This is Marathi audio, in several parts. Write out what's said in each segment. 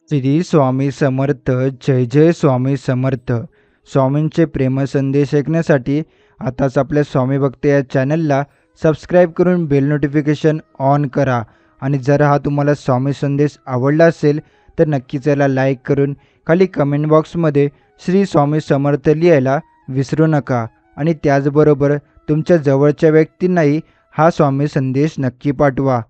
श्री स्वामी समर्थ. जय जय स्वामी समर्थ. स्वामींचे प्रेमसंदेश ऐकण्यासाठी आताच आपल्या स्वामी भक्त या चॅनलला सबस्क्राईब करून बेल नोटिफिकेशन ऑन करा. आणि जर हा तुम्हाला स्वामी संदेश आवडला असेल तर नक्कीच याला लाईक करून खाली कमेंट बॉक्समध्ये श्री स्वामी समर्थ लिहायला विसरू नका. आणि त्याचबरोबर तुमच्या जवळच्या व्यक्तींनाही हा स्वामी संदेश नक्की पाठवा.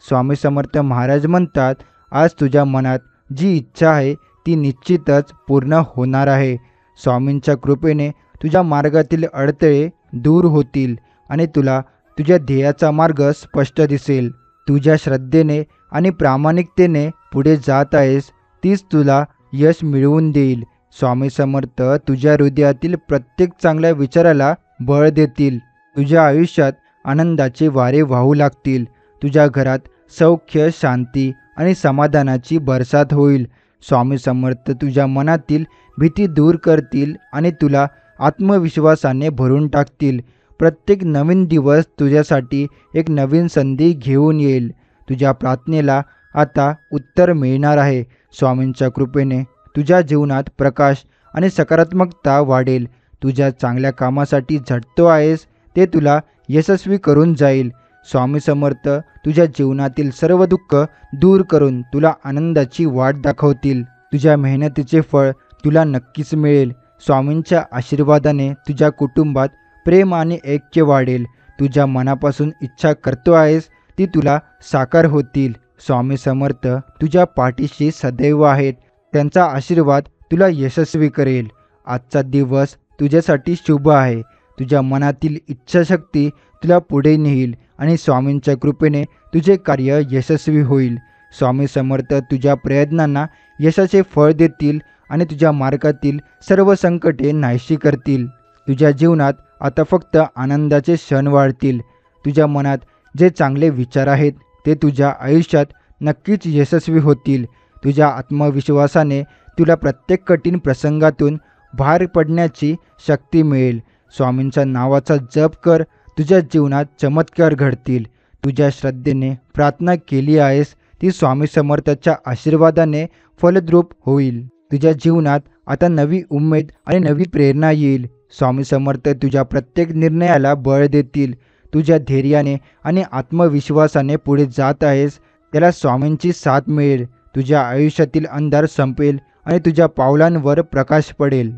स्वामी समर्थ महाराज म्हणतात, आज तुझ्या मनात जी इच्छा आहे ती निश्चितच पूर्ण होणार आहे. स्वामींच्या कृपेने तुझ्या मार्गातील अडथळे दूर होतील आणि तुला तुझ्या ध्येयाचा मार्ग स्पष्ट दिसेल. तुझ्या श्रद्धेने आणि प्रामाणिकतेने पुढे जात आहेस तीच तुला यश मिळवून देईल. स्वामी समर्थ तुझ्या हृदयातील प्रत्येक चांगल्या विचाराला बळ देतील. तुझ्या आयुष्यात आनंदाचे वारे वाहू लागतील. तुझ्या घरात सौख्य, शांती आणि समाधानाची बरसात होईल. स्वामी समर्थ तुझ्या मनातील भीती दूर करतील आणि तुला आत्मविश्वासाने भरून टाकतील. प्रत्येक नवीन दिवस तुझ्यासाठी एक नवीन संधी घेऊन येईल. तुझ्या प्रार्थनेला आता उत्तर मिळणार आहे. स्वामींच्या कृपेने तुझ्या जीवनात प्रकाश आणि सकारात्मकता वाढेल. तुझ्या चांगल्या कामासाठी झटतो आहेस ते तुला यशस्वी करून जाईल. स्वामी समर्थ तुझ्या जीवनातील सर्व दुःख दूर करून तुला आनंदाची वाट दाखवतील. तुझ्या मेहनतीचे फळ तुला नक्कीच मिळेल. स्वामींच्या आशीर्वादाने तुझ्या कुटुंबात प्रेम आणि ऐक्य वाढेल. तुझ्या मनापासून इच्छा करतो आहेस ती तुला साकार होतील. स्वामी समर्थ तुझ्या पाठीशी सदैव आहेत. त्यांचा आशीर्वाद तुला यशस्वी करेल. आजचा दिवस तुझ्यासाठी शुभ आहे. तुझ्या मनातील इच्छाशक्ती तुला पुढे नेईल आणि स्वामींच्या कृपेने तुझे कार्य यशस्वी होईल. स्वामी समर्थ तुझ्या प्रयत्नांना यशाचे फळ देतील आणि तुझ्या मार्गातील सर्व संकटे नाहीशी करतील. तुझ्या जीवनात आता फक्त आनंदाचे क्षण वाढतील. तुझ्या मनात जे चांगले विचार आहेत ते तुझ्या आयुष्यात नक्कीच यशस्वी होतील. तुझ्या आत्मविश्वासाने तुला प्रत्येक कठीण प्रसंगातून बाहेर पडण्याची शक्ती मिळेल. स्वामींच्या नावाचा जप कर. तुझ्या जीवनात चमत्कार घडतील. तुझ्या श्रद्धेने प्रार्थना केली आहेस ती स्वामी समर्थाच्या आशीर्वादाने फलद्रूप होईल. तुझ्या जीवनात आता नवी उमेद आणि नवी प्रेरणा येईल. स्वामी समर्थ तुझ्या प्रत्येक निर्णयाला बळ देतील. तुझ्या धैर्याने आणि आत्मविश्वासाने पुढे जात आहेस त्याला स्वामींची साथ मिळेल. तुझ्या आयुष्यातील अंधार संपेल आणि तुझ्या पावलांवर प्रकाश पडेल.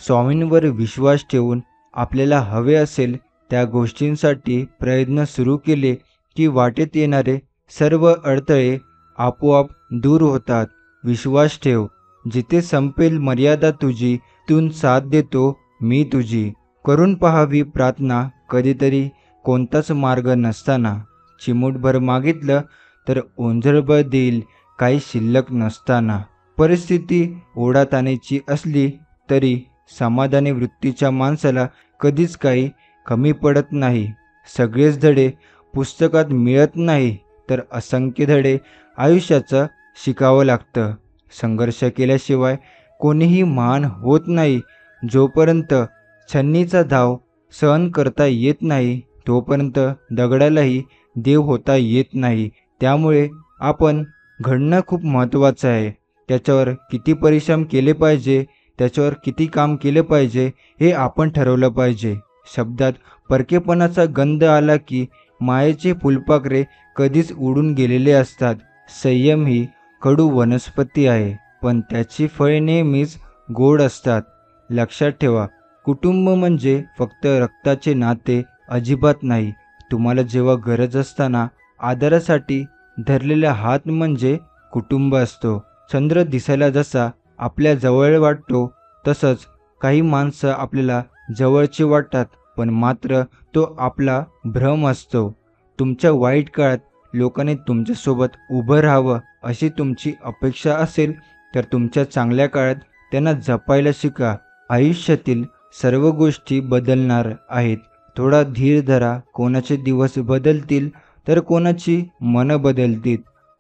स्वामींवर विश्वास ठेवून आपल्याला हवे असेल त्या गोष्टींसाठी प्रयत्न सुरू केले की वाटेत येणारे सर्व अडथळे आपोआप दूर होतात. विश्वास ठेव. जिथे संपेल मर्यादा तुझी तून साथ देतो मी तुझी. करून पहावी प्रार्थना कधीतरी कोणताच मार्ग नसताना. चिमूटभर मागितलं तर ओंजळभर देईल काही शिल्लक नसताना. परिस्थिती ओढात आणायची असली तरी समाधानी वृत्तीच्या माणसाला कधीच काही कमी पडत नाही. सगळेच धडे पुस्तकात मिळत नाही तर असंख्य धडे आयुष्याचं शिकावं लागतं. संघर्ष केल्याशिवाय कोणीही महान होत नाही. जोपर्यंत छन्नीचा धाव सहन करता येत नाही तोपर्यंत दगडालाही देव होता येत नाही. त्यामुळे आपण घडणं खूप महत्त्वाचं आहे. त्याच्यावर किती परिश्रम केले पाहिजे, त्याच्यावर किती काम केलं पाहिजे हे आपण ठरवलं पाहिजे. शब्दात परकेपणाचा गंध आला की मायेचे फुलपाखरे कधीच उडून गेलेले असतात. संयम ही कडू वनस्पती आहे पण त्याची फळे नेहमीच गोड असतात. लक्षात ठेवा, कुटुंब म्हणजे फक्त रक्ताचे नाते अजिबात नाही. तुम्हाला जेव्हा गरज असताना आधारासाठी धरलेला हात म्हणजे कुटुंब असतो. चंद्र दिसायला जसा आपल्या जवळ वाटतो तसंच काही माणसं आपल्याला जवळचे वाटतात पण मात्र तो आपला भ्रम असतो. तुमच्या वाईट काळात लोकांनी तुमच्यासोबत उभं राहावं अशी तुमची अपेक्षा असेल तर तुमच्या चांगल्या काळात त्यांना जपायला शिका. आयुष्यातील सर्व गोष्टी बदलणार आहेत. थोडा धीर धरा. कोणाचे दिवस बदलतील तर कोणाची मनं बदलतील.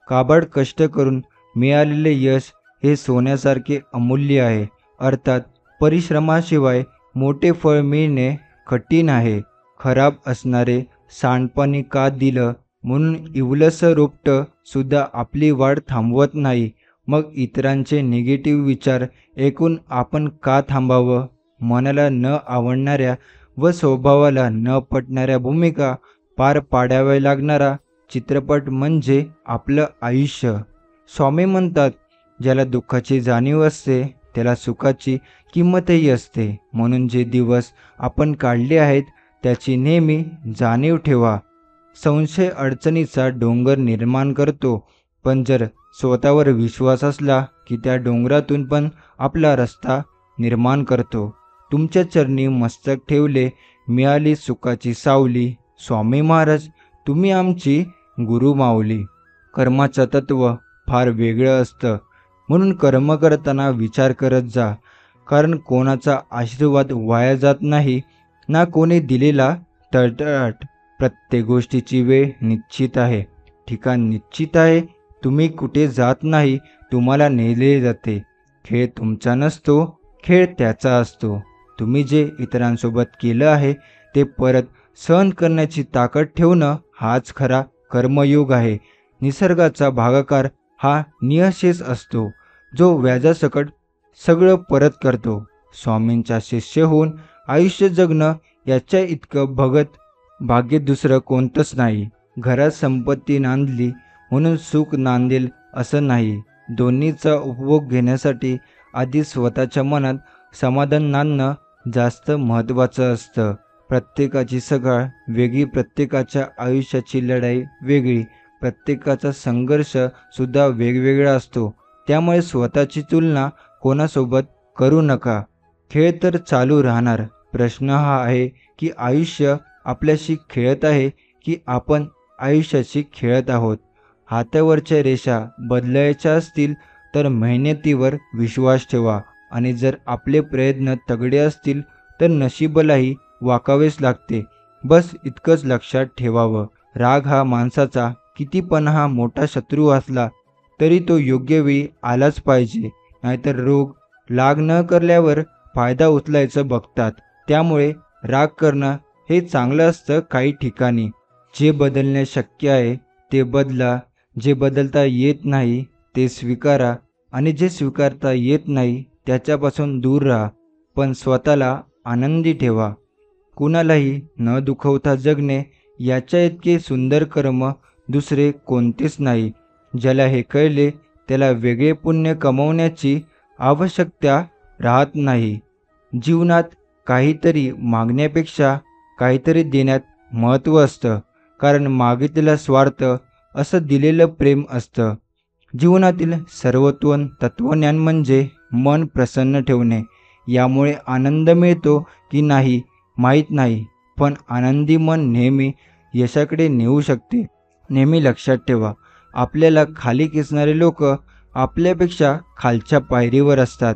काबाड कष्ट करून मिळालेले यश हे सोन्यासारखे अमूल्य आहे. अर्थात परिश्रमाशिवाय मोठे फळ मिळणे कठीण आहे. खराब असणारे सांडपाणी का दिलं म्हणून इवलसं रोपटं सुद्धा आपली वाढ थांबवत नाही. मग इतरांचे निगेटिव्ह विचार ऐकून आपण का थांबावं? मनाला न आवडणाऱ्या व स्वभावाला न पटणाऱ्या भूमिका पार पाडाव्या लागणारा चित्रपट म्हणजे आपलं आयुष्य. स्वामी म्हणतात, ज्याला दुःखाची जाणीव असते त्याला सुखाची किंमतही असते. म्हणून जे दिवस आपण काढले आहेत त्याची नेहमी जाणीव ठेवा. संशय अडचणीचा डोंगर निर्माण करतो, पण जर स्वतःवर विश्वास असला की त्या डोंगरातून पण आपला रस्ता निर्माण करतो. तुमच्या चरणी मस्तक ठेवले, मिळाली सुखाची सावली. स्वामी महाराज, तुम्ही आमची गुरु माऊली. कर्माचं तत्व फार वेगळं असतं, म्हणून कर्म करताना विचार करत जा. कारण कोणाचा आशीर्वाद वाया जात नाही, ना कोणी दिलेला तळतळाट. प्रत्येक गोष्टीची वेळ निश्चित आहे, ठिकाण निश्चित आहे. तुम्ही कुठे जात नाही, तुम्हाला नेले जाते. खेळ तुमचा नसतो, खेळ त्याचा असतो. तुम्ही जे इतरांसोबत केलं आहे ते परत सहन करण्याची ताकद ठेवणं हाच खरा कर्मयोग आहे. निसर्गाचा भागाकार हा नियशेष असतो, जो व्याजासकट सगळं परत करतो. स्वामींचा शिष्य होऊन आयुष्य जगणं याच्या इतकं भगत भाग्य दुसरं कोणतंच नाही. घरात संपत्ती नांदली म्हणून सुख नांदेल असं नाही. दोन्हीचा उपभोग घेण्यासाठी आधी स्वतःच्या मनात समाधान नांदणं जास्त महत्त्वाचं असतं. प्रत्येकाची सकाळ वेगळी, प्रत्येकाच्या आयुष्याची लढाई वेगळी, प्रत्येकाचा संघर्ष सुद्धा वेगवेगळा असतो. त्यामुळे स्वतःची तुलना कोणासोबत करू नका. खेळ तर चालू राहणार. प्रश्न हा आहे की आयुष्य आपल्याशी खेळत आहे की आपण आयुष्याशी खेळत आहोत. हातावरच्या रेषा बदलायच्या असतील तर मेहनतीवर विश्वास ठेवा, आणि जर आपले प्रयत्न तगडे असतील तर नशिबालाही वाकावेच लागते. बस इतकंच लक्षात ठेवावं. राग हा माणसाचा किती पण हा मोठा शत्रू असला तरी तो योग्य वेळी आलाच पाहिजे, नाहीतर रोग लाग न करल्यावर फायदा उचलायचं बघतात. त्यामुळे राग करणं हे चांगलं असतं काही ठिकाणी. जे बदलणे शक्य आहे ते बदला, जे बदलता येत नाही ते स्वीकारा, आणि जे स्वीकारता येत नाही त्याच्यापासून दूर राहा. पण स्वतःला आनंदी ठेवा. कुणालाही न दुखवता जगणे याच्या इतके सुंदर कर्म दुसरे कोणतेच नाही. ज्याला हे कळले त्याला वेगळे पुण्य कमवण्याची आवश्यकता राहत नाही. जीवनात काहीतरी मागण्यापेक्षा काहीतरी देण्यात महत्त्व असतं, कारण मागितलेला स्वार्थ असं दिलेलं प्रेम असतं. जीवनातील सर्वोत्तम तत्वज्ञान म्हणजे मन प्रसन्न ठेवणे. यामुळे आनंद मिळतो की नाही माहीत नाही, पण आनंदी मन नेहमी यशाकडे नेऊ शकते. नेहमी लक्षात ठेवा, आपल्याला खाली खेचणारे लोक आपल्यापेक्षा खालच्या पायरीवर असतात.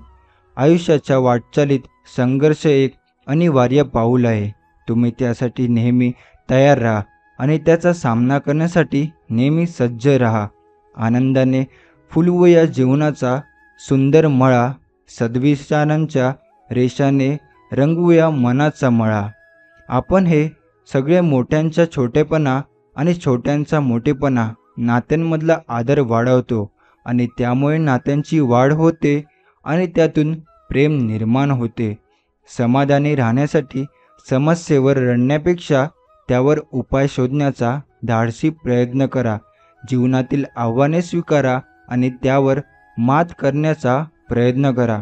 आयुष्याच्या वाटचालीत संघर्ष एक अनिवार्य पाऊल आहे. तुम्ही त्यासाठी नेहमी तयार राहा आणि त्याचा सामना करण्यासाठी नेहमी सज्ज राहा. आनंदाने फुलवूया जीवनाचा सुंदर मळा, सद्विचारांच्या रेषाने रंगवूया मनाचा मळा. आपण हे सगळे मोठ्यांचा छोटेपणा आणि छोट्यांचा मोठेपणा नात्यांमधला आदर वाढवतो, आणि त्यामुळे नात्यांची वाढ होते आणि त्यातून प्रेम निर्माण होते. समाधानी राहण्यासाठी समस्येवर रडण्यापेक्षा त्यावर उपाय शोधण्याचा धाडसी प्रयत्न करा. जीवनातील आव्हाने स्वीकारा आणि त्यावर मात करण्याचा प्रयत्न करा.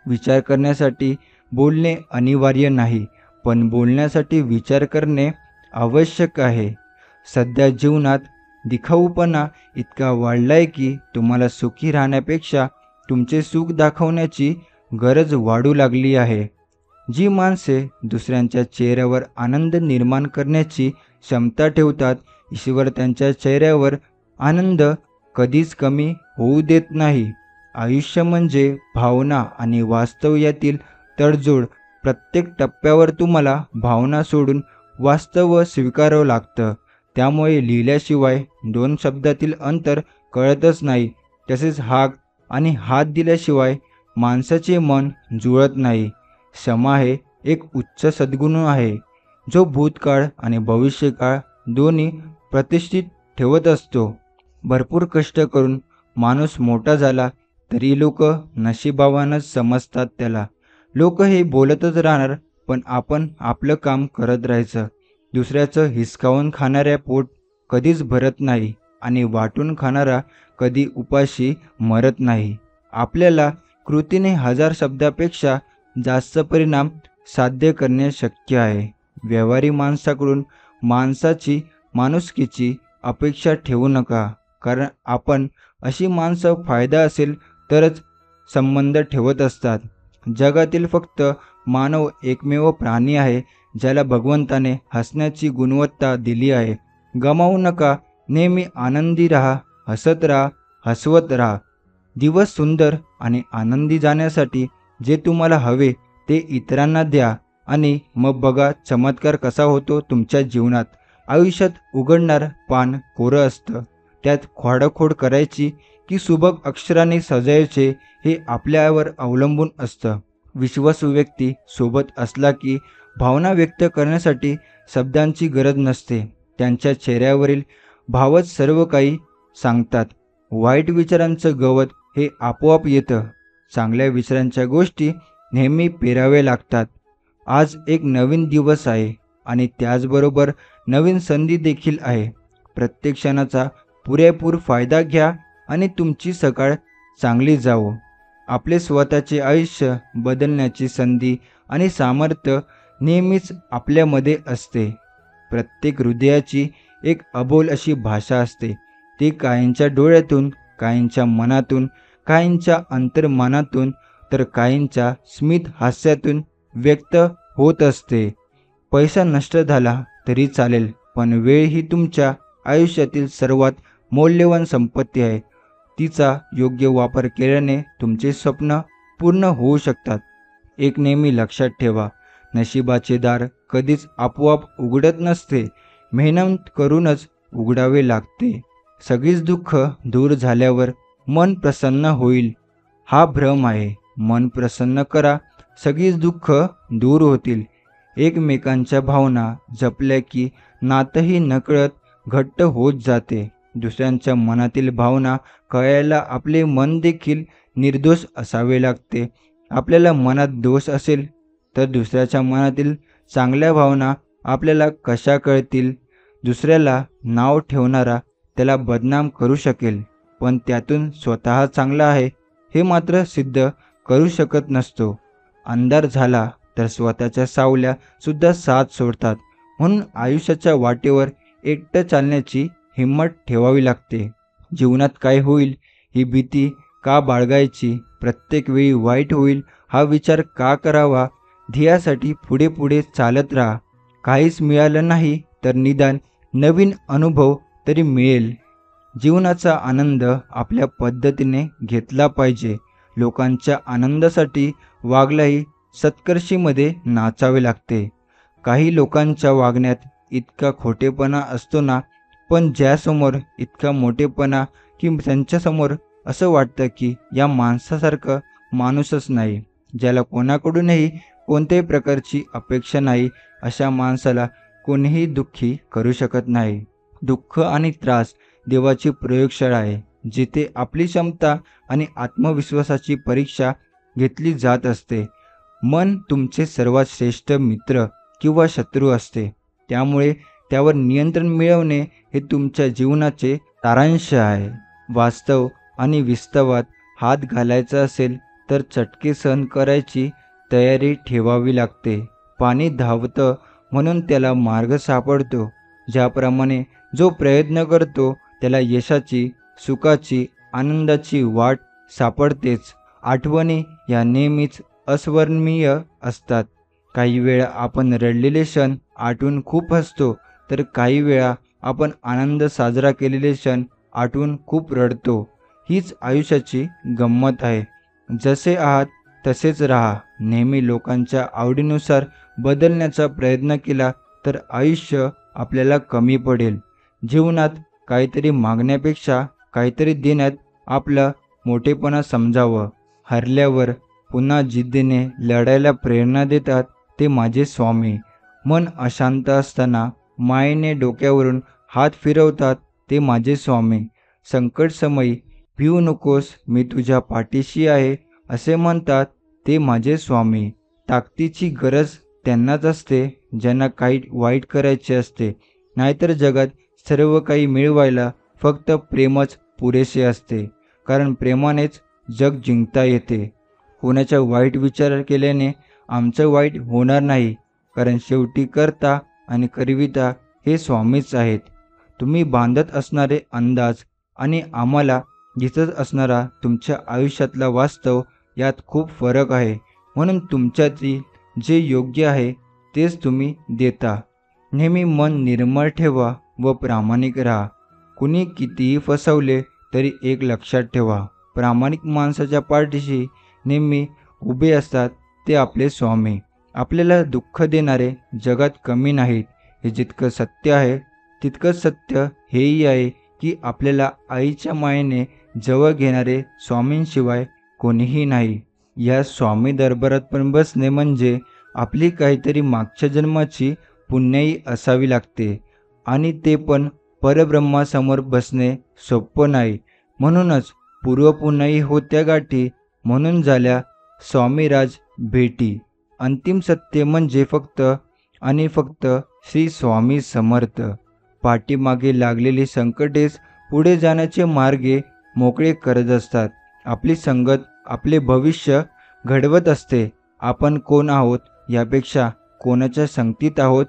विचार करण्यासाठी बोलणे अनिवार्य नाही, पण बोलण्यासाठी विचार करणे आवश्यक आहे. सध्या जीवनात दिखाऊपणा इतका वाढलाय की तुम्हाला सुखी राहण्यापेक्षा तुमचे सुख दाखवण्याची गरज वाढू लागली आहे. जी माणसे दुसऱ्यांच्या चेहऱ्यावर आनंद निर्माण करण्याची क्षमता ठेवतात, ईश्वर त्यांच्या चेहऱ्यावर आनंद कधीच कमी होऊ देत नाही. आयुष्य म्हणजे भावना आणि वास्तव यातील तडजोड. प्रत्येक टप्प्यावर तुम्हाला भावना सोडून वास्तव स्वीकारावं लागतं. त्यामुळे लिहिल्याशिवाय दोन शब्दातील अंतर कळतच नाही. तसेच हाक आणि हात दिल्याशिवाय माणसाचे मन जुळत नाही. क्षमा हे एक उच्च सद्गुण आहे, जो भूतकाळ आणि भविष्यकाळ दोन्ही प्रतिष्ठित ठेवत असतो. भरपूर कष्ट करून माणूस मोठा झाला तरी लोक नशिबावानच समजतात त्याला. लोक हे बोलतच राहणार, पण आपण आपलं काम करत राहायचं. दुसऱ्याचं हिसकावून खाणाऱ्या पोट कधीच भरत नाही आणि वाटून खाणारा कधी उपाशी मरत नाही. आपल्याला कृतीने हजार शब्दापेक्षा जास्त परिणाम साध्य करणे शक्य आहे. व्यवहारी माणसाकडून माणुसकीची अपेक्षा ठेवू नका, कारण आपण अशी माणसं फायदा असेल तरच संबंध ठेवत असतात. जगातील फक्त मानव एकमेव प्राणी आहे ज्याला भगवंताने हसण्याची गुणवत्ता दिली आहे. गमावू नका. नेहमी आनंदी राहा, हसत राहा, हसवत राहा. दिवस सुंदर आणि आनंदी जाण्यासाठी जे तुम्हाला हवे ते इतरांना द्या आणि मग बघा चमत्कार कसा होतो तुमच्या जीवनात. आयुष्यात उघडणार पान कोरं असतं. त्यात खोडाखोड करायची की सुबक अक्षराने सजायचे हे आपल्यावर अवलंबून असतं. विश्वासू व्यक्ती सोबत असला की भावना व्यक्त करण्यासाठी शब्दांची गरज नसते. त्यांच्या चेहऱ्यावरील भावच सर्व काही सांगतात. वाईट विचारांचं गवत हे आपोआप येतं. चांगल्या विचारांच्या गोष्टी नेहमी पेराव्या लागतात. आज एक नवीन दिवस आहे आणि त्याचबरोबर नवीन संधी देखील आहे. प्रत्येक क्षणाचा पुरेपूर फायदा घ्या आणि तुमची सकाळ चांगली जावो. आपले स्वतःचे आयुष्य बदलण्याची संधी आणि सामर्थ्य नेहमीच आपल्यामध्ये असते. प्रत्येक हृदयाची एक अबोल अशी भाषा असते. ती काहींच्या डोळ्यातून, काहींच्या मनातून, काहींच्या अंतर्मनातून तर काहींच्या स्मित हास्यातून व्यक्त होत असते. पैसा नष्ट झाला तरी चालेल, पण वेळ ही तुमच्या आयुष्यातील सर्वात मौल्यवान संपत्ती आहे. तिचा योग्य वापर केल्याने तुमचे स्वप्न पूर्ण होऊ शकतात. एक नेहमी लक्षात ठेवा, नशिबाचे दार कधीच आपोआप उघडत नसते. मेहनत करूनच उघडावे लागते. सगळीच दुःख दूर झाल्यावर मन प्रसन्न होईल हा भ्रम आहे. मन प्रसन्न करा, सगळीच दुःख दूर होतील. एकमेकांच्या भावना जपल्या की नातंही नकळत घट्ट होत जाते. दुसऱ्यांच्या मनातील भावना कळायला आपले मन देखील निर्दोष असावे लागते. आपल्याला मनात दोष असेल तर दुसऱ्याच्या मनातील चांगल्या भावना आपल्याला कशा कळतील. दुसऱ्याला नाव ठेवणारा त्याला बदनाम करू शकेल, पण त्यातून स्वतः चांगला आहे हे मात्र सिद्ध करू शकत नसतो. अंधार झाला तर स्वतःच्या सावल्या सुद्धा साथ सोडतात. म्हणून आयुष्याच्या वाटेवर एकटं चालण्याची हिंमत ठेवावी लागते. जीवनात काय होईल ही भीती का बाळगायची. प्रत्येक वेळी वाईट होईल हा विचार का करावा. ध्येयासाठी पुढे पुढे चालत राहा. काहीच मिळालं नाही तर निदान नवीन अनुभव तरी मिळेल. जीवनाचा आनंद आपल्या पद्धतीने घेतला पाहिजे. लोकांच्या आनंदासाठी वागलाही सत्कर्शीमध्ये नाचावे लागते. काही लोकांच्या वागण्यात इतका खोटेपणा असतो ना, पण ज्यासमोर इतका मोठेपणा की त्यांच्यासमोर असं वाटतं की या माणसासारखं माणूसच नाही. ज्याला कोणाकडूनही कोणत्याही प्रकारची अपेक्षा नाही, अशा माणसाला कोणीही दुःखी करू शकत नाही. दुःख आणि त्रास देवाची प्रयोगशाळा आहे, जिथे आपली क्षमता आणि आत्मविश्वासाची परीक्षा घेतली जात असते. मन तुमचे सर्वात श्रेष्ठ मित्र किंवा शत्रू असते. त्यामुळे त्यावर नियंत्रण मिळवणे हे तुमच्या जीवनाचे सारांश आहे. वास्तव आणि विस्तवात हात घालायचा असेल तर चटके सहन करायची तयारी ठेवावी लागते. पाणी धावतं म्हणून त्याला मार्ग सापडतो. ज्याप्रमाणे जो प्रयत्न करतो त्याला यशाची, सुखाची, आनंदाची वाट सापडतेच. आठवणी या नेहमीच अस्वर्णीय असतात. काही वेळा आपण रडलेले क्षण आठवून खूप हसतो, तर काही वेळा आपण आनंद साजरा केलेले क्षण आठवून खूप रडतो. हीच आयुष्याची गंमत आहे. जसे आहात तसेच राहा. नेहमी लोकांच्या आवडीनुसार बदलण्याचा प्रयत्न केला तर आयुष्य आपल्याला कमी पडेल. जीवनात काहीतरी मागण्यापेक्षा काहीतरी देण्यात आपला मोठेपणा समजावं. हरल्यावर पुन्हा जिद्दीने लढायला प्रेरणा देतात ते माझे स्वामी. मन अशांत असताना मायेने डोक्यावरून हात फिरवतात ते माझे स्वामी. संकटसमयी भिवू नकोस, मी तुझ्या पाठीशी आहे असे म्हणतात ते माझे स्वामी. ताकदीची गरज त्यांनाच असते ज्यांना काही वाईट करायचे असते, नाहीतर जगात सर्व काही मिळवायला फक्त प्रेमच पुरेसे असते. कारण प्रेमानेच जग जिंकता येते. कोणाचा वाईट विचार केल्याने आमचं वाईट होणार नाही, कारण शेवटी करता आणि करविता हे स्वामीच आहेत. तुम्ही बांधत असणारे अंदाज आणि आम्हाला दिसत असणारा तुमच्या आयुष्यातला वास्तव यात खूप फरक आहे. म्हणून तुमच्यातील जे योग्य आहे तेच तुम्ही देता. नेहमी मन निर्मळ ठेवा व प्रामाणिक राहा. कुणी कितीही फसवले तरी एक लक्षात ठेवा, प्रामाणिक माणसाच्या पाठीशी नेहमी उभे असतात ते आपले स्वामी. आपल्याला दुःख देणारे जगात कमी नाहीत हे जितकं सत्य आहे, तितकंच सत्य हेही आहे की आपल्याला आईच्या मायेने जवळ घेणारे स्वामींशिवाय कोणीही नाही. या स्वामी दरबारात पण बसणे म्हणजे आपली काहीतरी मागच्या जन्माची पुण्याई असावी लागते, आणि ते पण परब्रह्मासमोर बसणे सोपं नाही. म्हणूनच पूर्वपुण्याई होत्या गाठी, म्हणून झाल्या स्वामीराज भेटी. अंतिम सत्य म्हणजे फक्त आणि फक्त श्री स्वामी समर्थ. पाठीमागे लागलेली संकटेच पुढे जाण्याचे मार्गे मोकळे करत असतात. आपली संगत आपले भविष्य घडवत असते. आपण कोण आहोत यापेक्षा कोणाच्या संगतीत आहोत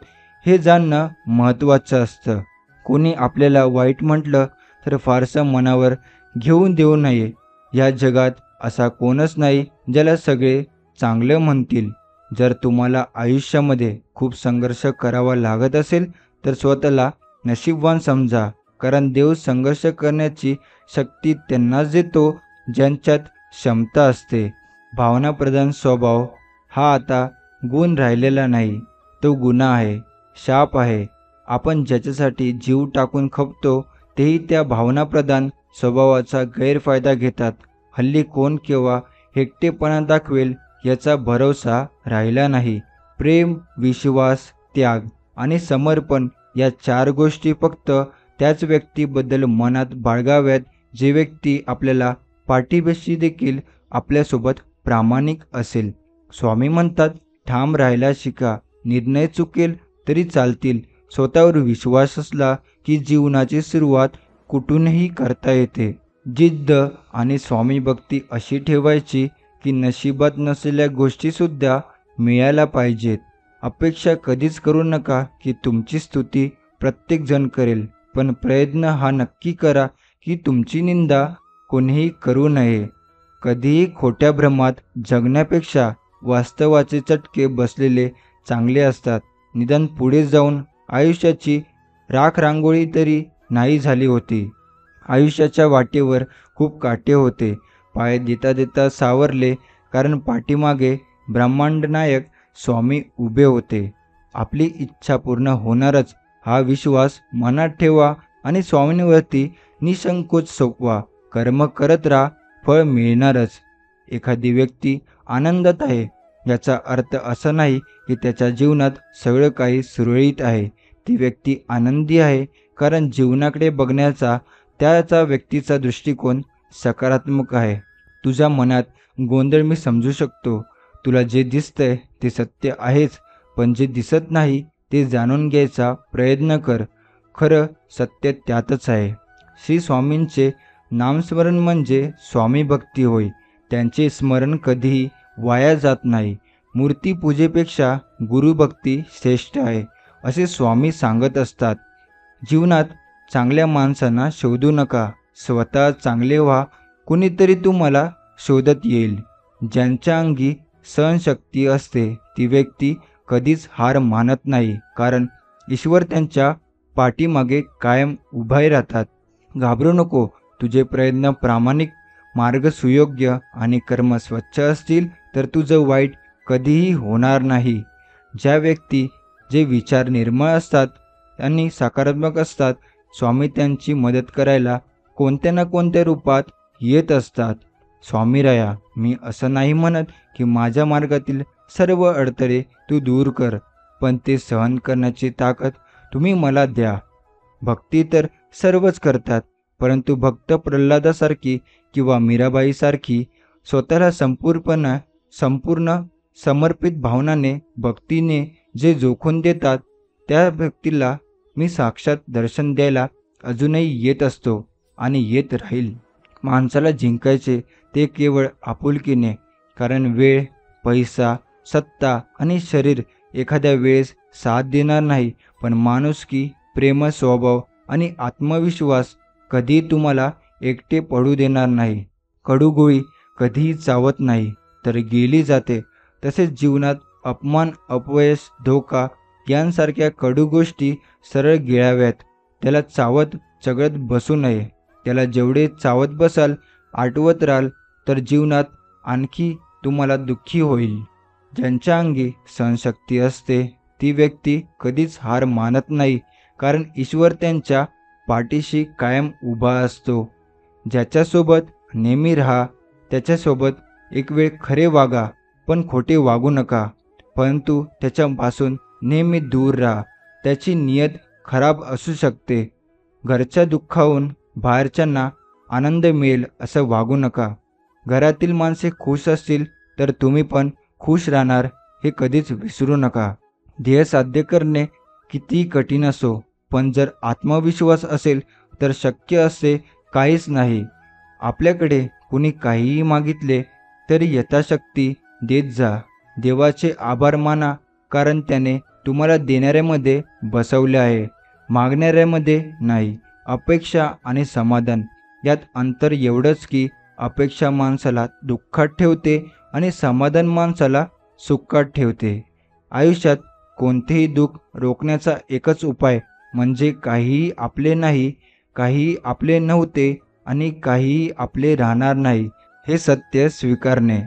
हे जाणणं महत्त्वाचं असतं. कोणी आपल्याला वाईट म्हटलं तर फारसं मनावर घेऊन देऊ नये. या जगात असा कोणच नाही ज्याला सगळे चांगलं म्हणतील. जर तुम्हाला आयुष्यामध्ये खूप संघर्ष करावा लागत असेल तर स्वतःला नशीबवान समजा, कारण देव संघर्ष करण्याची शक्ती त्यांनाच देतो ज्यांच्यात क्षमता असते. भावनाप्रधान स्वभाव हा आता गुण राहिलेला नाही, तो गुन्हा आहे, शाप आहे. आपण ज्याच्यासाठी जीव टाकून खपतो तेही त्या भावनाप्रधान स्वभावाचा गैरफायदा घेतात. हल्ली कोण केव्हा एकटेपणा दाखवेल याचा भरोसा राहिला नाही. प्रेम, विश्वास, त्याग आणि समर्पण या 4 गोष्टी फक्त त्याच व्यक्तीबद्दल मनात बाळगाव्यात जे व्यक्ती आपल्याला पाठीशी देखील आपल्यासोबत प्रामाणिक असेल. स्वामी म्हणतात, ठाम राहायला शिका. निर्णय चुकेल तरी चालतील. स्वतःवर विश्वास असला की जीवनाची सुरुवात कुठूनही करता येते. जिद्द आणि स्वामी भक्ती अशी ठेवायची की नशिबात नसलेल्या गोष्टीसुद्धा मिळायला पाहिजेत. अपेक्षा कधीच करू नका की तुमची स्तुती प्रत्येकजण करेल, पण प्रयत्न हा नक्की करा की तुमची निंदा कोणीही करू नये. कधीही खोट्या भ्रमात जगण्यापेक्षा वास्तवाचे चटके बसलेले चांगले असतात. निदान पुढे जाऊन आयुष्याची राखरांगोळी तरी नाही झाली होती. आयुष्याच्या वाटेवर खूप काटे होते. पाय देता देता सावरले, कारण पाठीमागे ब्रह्मांडनायक स्वामी उभे होते. आपली इच्छा पूर्ण होणारच हा विश्वास मनात ठेवा आणि स्वामींवरती निसंकोच सोपवा. कर्म करत राहा, फळ मिळणारच. एखादी व्यक्ती आनंदात आहे याचा अर्थ असा नाही की त्याच्या जीवनात सगळं काही सुरळीत आहे. ती व्यक्ती आनंदी आहे कारण जीवनाकडे बघण्याचा त्याचा व्यक्तीचा दृष्टिकोन सकारात्मक आहे. तुझ्या मनात गोंधळ मी समजू शकतो. तुला जे दिसतंय ते सत्य आहेच, पण जे दिसत नाही ते जाणून घ्यायचा प्रयत्न कर. खरं सत्य त्यातच आहे. श्री स्वामींचे नामस्मरण म्हणजे स्वामी भक्ती होय. त्यांचे स्मरण कधीही वाया जात नाही. मूर्तीपूजेपेक्षा गुरुभक्ती श्रेष्ठ आहे असे स्वामी सांगत असतात. जीवनात चांगल्या माणसांना शोधू नका, स्वतः चांगले व्हा. कुणीतरी तुम्हाला शोधत येईल. ज्यांच्या अंगी सहनशक्ती असते ती व्यक्ती कधीच हार मानत नाही, कारण ईश्वर त्यांच्या पाठीमागे कायम उभे राहतात. घाबरू नको. तुझे प्रयत्न प्रामाणिक, मार्ग सुयोग्य आणि कर्म स्वच्छ असतील तर तुझं वाईट कधीही होणार नाही. ज्या व्यक्ती जे विचार निर्मळ असतात आणि सकारात्मक असतात, स्वामी त्यांची मदत करायला कोणत्या ना कोणत्या रूपात येत असतात. स्वामीराया, मी असं नाही म्हणत की माझ्या मार्गातील सर्व अडथळे तू दूर कर, पण ते सहन करण्याची ताकद तुम्ही मला द्या. भक्ती तर सर्वच करतात, परंतु भक्त प्रल्हादासारखी किंवा मीराबाईसारखी स्वतःला संपूर्ण समर्पित भावनाने भक्तीने जे जोखून देतात त्या व्यक्तीला मी साक्षात दर्शन द्यायला अजूनही येत असतो आणि येत राहील. माणसाला जिंकायचे ते केवळ आपुलकीने, कारण वेळ, पैसा, सत्ता आणि शरीर एखाद्या वेळेस साथ देणार नाही, पण माणुसकी, प्रेम स्वभाव आणि आत्मविश्वास कधीही तुम्हाला एकटे पडू देणार नाही. कडूगोळी कधीही चावत नाही तर गेली जाते. तसेच जीवनात अपमान, अपयश, धोका यांसारख्या कडू गोष्टी सरळ गिळाव्यात. त्याला चावत चघळत बसू नये. त्याला जेवढे चावत बसाल, आठवत राहाल तर जीवनात आणखी तुम्हाला दुःखी होईल. ज्यांच्या अंगी सहनशक्ती असते ती व्यक्ती कधीच हार मानत नाही, कारण ईश्वर त्यांच्या पाठीशी कायम उभा असतो. ज्याच्यासोबत नेहमी राहा त्याच्यासोबत एक वेळ खरे वागा, पण खोटे वागू नका. परंतु त्याच्यापासून नेहमी दूर राहा. त्याची नियत खराब असू शकते. घरच्या दुःखाहून बाहेरच्यांना आनंद मिळेल असं वागू नका. घरातील माणसे खुश असतील तर तुम्ही पण खुश राहणार हे कधीच विसरू नका. ध्येय साध्य करणे कितीही कठीण असो, पण जर आत्मविश्वास असेल तर शक्य असे काहीच नाही. आपल्याकडे कुणी काहीही मागितले तरी यथाशक्ती देत जा. देवाचे आभार माना, कारण त्याने तुम्हाला देणाऱ्यामध्ये बसवले आहे, मागणाऱ्यामध्ये नाही. अपेक्षा आणि समाधान यात अंतर एवढंच की अपेक्षा माणसाला दुःखात ठेवते आणि समाधान माणसाला सुखात ठेवते. आयुष्यात कोणतेही दुःख रोखण्याचा एकच उपाय म्हणजे काहीही आपले नाही, काहीही आपले नव्हते आणि काहीही आपले राहणार नाही हे सत्य स्वीकारणे.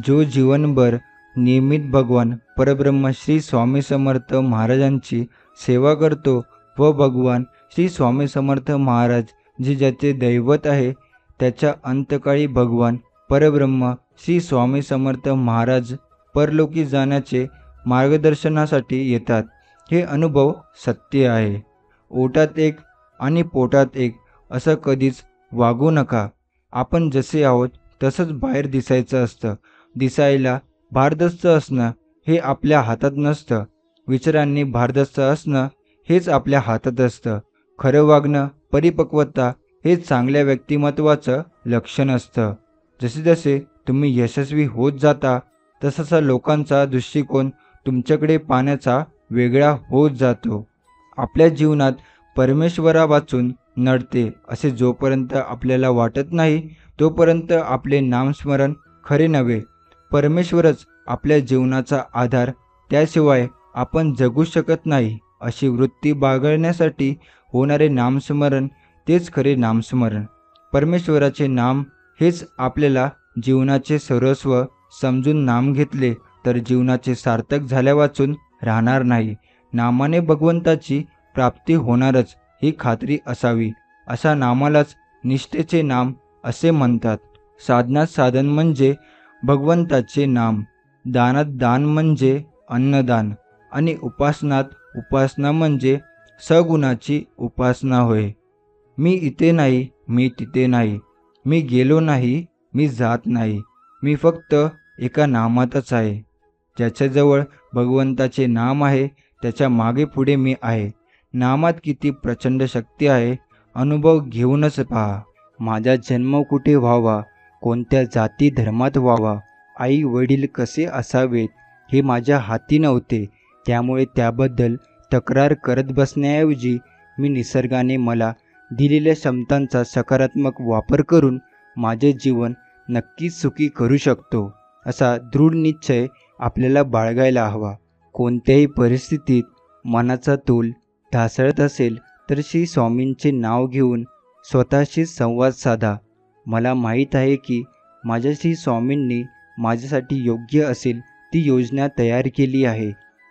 जो जीवनभर नियमित भगवान परब्रह्म श्री स्वामी समर्थ महाराजांची सेवा करतो व भगवान श्री स्वामी समर्थ महाराज जे ज्याचे दैवत आहे त्याच्या अंतकाळी भगवान परब्रह्म श्री स्वामी समर्थ महाराज परलोकी जाण्याचे मार्गदर्शनासाठी येतात. हे अनुभव सत्य आहे. ओटात एक आणि पोटात एक असं कधीच वागू नका. आपण जसे आहोत तसंच बाहेर दिसायचं असतं. दिसायला भारदस्त असणं हे आपल्या हातात नसतं. विचारांनी भारदस्त असणं हेच आपल्या हातात असतं. खरं वागणं, परिपक्वता हे चांगल्या व्यक्तिमत्वाचं लक्षण असतं. जसे जसे तुम्ही यशस्वी होत जाता तसा लोकांचा दृष्टिकोन तुमच्याकडे पाहण्याचा वेगळा होत जातो. आपल्या जीवनात परमेश्वरावाचून नडते असे जोपर्यंत आपल्याला वाटत नाही तोपर्यंत आपले नामस्मरण खरे नव्हे. परमेश्वरच आपल्या जीवनाचा आधार, त्याशिवाय आपण जगू शकत नाही अशी वृत्ती बाळगण्यासाठी होणारे नामस्मरण तेच खरे नामस्मरण. परमेश्वराचे नाम हेच आपल्याला जीवनाचे सर्वस्व समजून नाम घेतले तर जीवनाचे सार्थक झाल्या वाचून राहणार नाही. नामाने भगवंताची प्राप्ती होणारच ही खात्री असावी. अशा नामालाच निष्ठेचे नाम असे म्हणतात. साधनात साधन म्हणजे भगवंताचे नाम, दानात दान म्हणजे अन्नदान आणि उपासनात उपासना म्हणजे सगुणाची उपासना होय. मी इथे नाही, मी तिथे नाही, मी गेलो नाही, मी जात नाही, मी फक्त एका नामातच आहे. ज्याच्याजवळ भगवंताचे नाम आहे त्याच्या मागे पुढे मी आहे. नामात किती प्रचंड शक्ती आहे अनुभव घेऊनच पहा. माझा जन्म कुठे व्हावा, कोणत्या जाती धर्मात व्हावा, आई वडील कसे असावेत हे माझ्या हाती नव्हते. त्यामुळे त्याबद्दल तक्रार करत बसण्याऐवजी मी निसर्गाने मला दिलेल्या क्षमतांचा सकारात्मक वापर करून माझे जीवन नक्कीच सुखी करू शकतो असा दृढ निश्चय आपल्याला बाळगायला हवा. कोणत्याही परिस्थितीत मनाचा तोल ढासळत असेल तर श्री स्वामींचे नाव घेऊन स्वतःशी संवाद साधा. मला माहीत आहे की माझ्या श्री स्वामींनी माझ्यासाठी योग्य असेल ती योजना तयार केली आहे.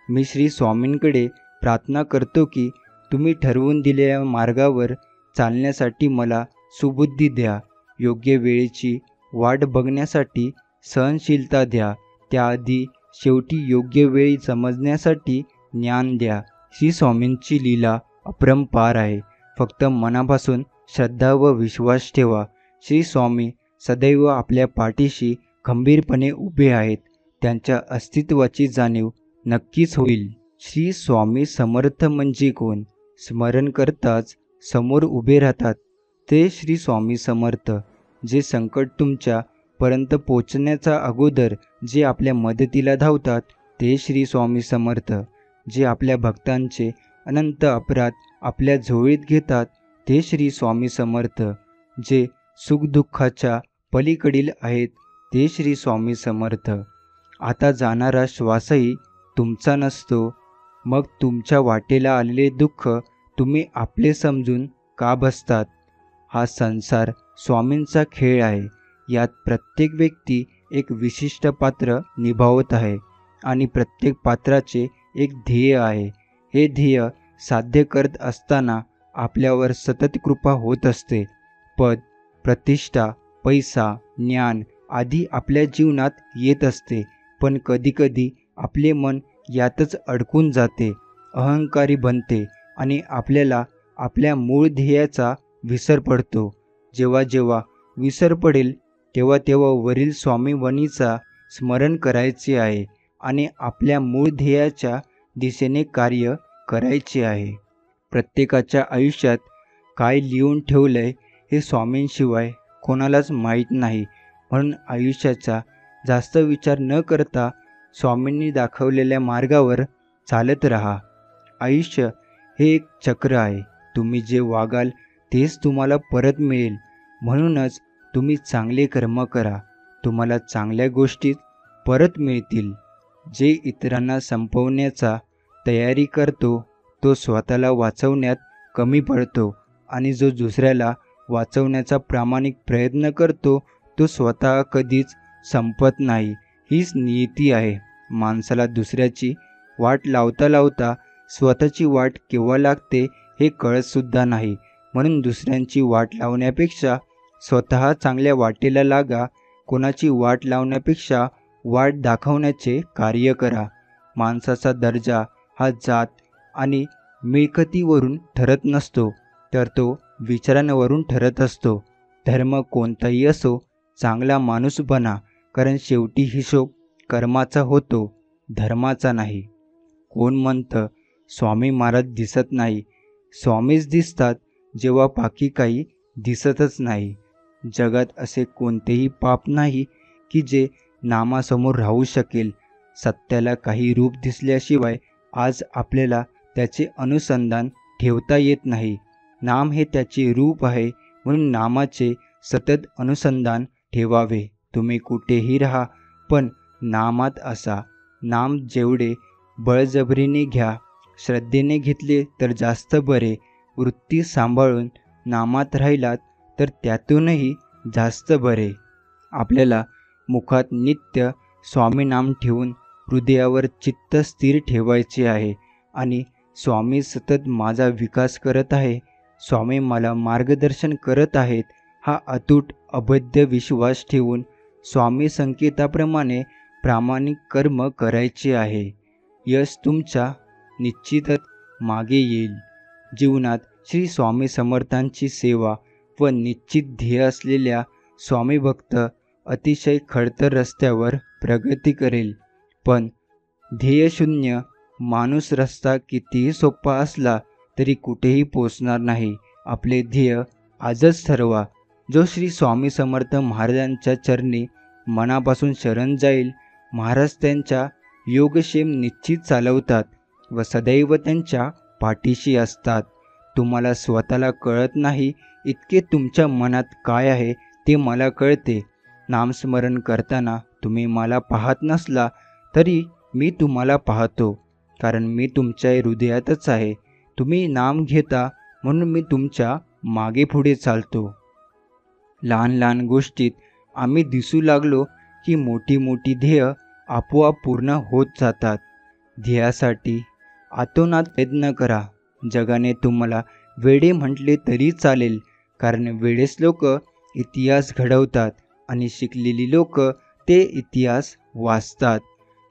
मी श्री स्वामींकडे प्रार्थना करतो की तुम्ही ठरवून दिलेल्या मार्गावर चालण्यासाठी मला सुबुद्धी द्या. योग्य वेळेची वाट बघण्यासाठी सहनशीलता द्या. त्याआधी शेवटी योग्य वेळी समजण्यासाठी ज्ञान द्या. श्री स्वामींची लीला अपरंपार आहे. फक्त मनापासून श्रद्धा व विश्वास ठेवा. श्री स्वामी सदैव आपल्या पाठीशी खंबीरपणे उभे आहेत. त्यांच्या अस्तित्वाची जाणीव नक्कीच होईल. श्री स्वामी समर्थ म्हणजे कोण? स्मरण करताच समोर उभे राहतात ते श्री स्वामी समर्थ. जे संकट तुमच्या पर्यंत पोचण्याच्या अगोदर जे आपल्या मदतीला धावतात ते श्री स्वामी समर्थ. जे आपल्या भक्तांचे अनंत अपराध आपल्या झोळीत घेतात ते श्री स्वामी समर्थ. जे सुखदुःखाच्या पलीकडील आहेत ते श्री स्वामी समर्थ. आता जाणारा श्वासही तुमचा नसतो. मग तुमच्या वाटेला आलेले दुःख तुम्ही आपले समजून का बसतात? हा संसार स्वामींचा खेळ आहे. यात प्रत्येक व्यक्ती एक विशिष्ट पात्र निभावत आहे आणि प्रत्येक पात्राचे एक ध्येय आहे. हे ध्येय साध्य करत असताना आपल्यावर सतत कृपा होत असते. पद, प्रतिष्ठा, पैसा, ज्ञान आदी आपल्या जीवनात येत असते. पण कधीकधी आपले मन यातच अडकून जाते, अहंकारी बनते आणि आपल्याला आपल्या मूळ ध्येयाचा विसर पडतो. जेव्हा जेव्हा विसर पडेल तेव्हा तेव्हा वरील स्वामीवणीचा स्मरण करायचे आहे आणि आपल्या मूळ ध्येयाच्या दिशेने कार्य करायचे आहे. प्रत्येकाच्या आयुष्यात काय लिहून ठेवलंय हे स्वामींशिवाय कोणालाच माहीत नाही. म्हणून आयुष्याचा जास्त विचार न करता स्वामींनी दाखवलेल्या मार्गावर चालत राहा. आयुष्य हे एक चक्र आहे. तुम्ही जे वागाल तेच तुम्हाला परत मिळेल. म्हणूनच तुम्ही चांगले कर्म करा, तुम्हाला चांगल्या गोष्टीच परत मिळतील. जे इतरांना संपवण्याचा तयारी करतो तो स्वतःला वाचवण्यात कमी पडतो आणि जो दुसऱ्याला वाचवण्याचा प्रामाणिक प्रयत्न करतो तो स्वतः कधीच संपत नाही. हीच नियती आहे. माणसाला दुसऱ्याची वाट लावता लावता स्वतःची वाट केव्हा लागते हे कळतसुद्धा नाही. म्हणून दुसऱ्यांची वाट लावण्यापेक्षा स्वतः चांगल्या वाटेला लागा. कोणाची वाट लावण्यापेक्षा वाट दाखवण्याचे कार्य करा. माणसाचा दर्जा हा जात आणि मिळकतीवरून ठरत नसतो, तर तो विचारांवरून ठरत असतो. धर्म कोणताही असो, चांगला माणूस बना, कारण शेवटी हिशोब कर्माचा होतो, धर्माचा नाही. कोण म्हणतं स्वामी महाराज दिसत नाही? स्वामीच दिसतात जेव्हा बाकी काही दिसतच नाही. जगात असे कोणतेही पाप नाही की जे नामासमोर राहू शकेल. सत्याला काही रूप दिसल्याशिवाय आज आपल्याला त्याचे अनुसंधान ठेवता येत नाही. नाम हे त्याचे रूप आहे, म्हणून नामाचे सतत अनुसंधान ठेवावे. तुम्ही कुठेही राहा पण नामात असा. नाम जेवढे बळजबरीने घ्या, श्रद्धेने घेतले तर जास्त बरे. वृत्ती सांभाळून नामात राहिलात तर त्यातूनही जास्त बरे. आपल्याला मुखात नित्य स्वामी नाम ठेवून हृदयावर चित्त स्थिर ठेवायचे आहे आणि स्वामी सतत माझा विकास करत आहे, स्वामी मला मार्गदर्शन करत आहेत, हा अतूट अभेद्य विश्वास ठेवून स्वामी संकेताप्रमाणे प्रामाणिक कर्म करायचे आहे. यश तुमच्या निश्चितच मागे येईल. जीवनात श्री स्वामी समर्थांची सेवा व निश्चित ध्येय असलेल्या स्वामी भक्त अतिशय खडतर रस्त्यावर प्रगती करेल. पण ध्येयशून्य माणूस रस्ता कितीही सोपा असला तरी कुठेही पोचणार नाही. आपले ध्येय आजच ठरवा. जो श्री स्वामी समर्थ महाराजांच्या चरणी मनापासून शरण जाईल, महाराज त्यांच्या योगक्षेम निश्चित चालवतात व सदैव त्यांच्या पाठीशी असतात. तुम्हाला स्वतःला कळत नाही इतके तुमच्या मनात काय आहे ते मला कळते. नामस्मरण करताना तुम्ही मला पाहत नसला तरी मी तुम्हाला पाहतो, कारण मी तुमच्या हृदयातच आहे. तुम्ही नाम घेता म्हणून मी तुमच्या मागे पुढे चालतो. लहान लहान गोष्टीत आम्ही दिसू लागलो की मोठी मोठी ध्येय आपोआप पूर्ण होत जातात. ध्येयासाठी आतोनात प्रयत्न करा. जगाने तुम्हाला वेडे म्हटले तरी चालेल, कारण वेडेच लोक इतिहास घडवतात आणि शिकलेली लोक ते इतिहास वाचतात.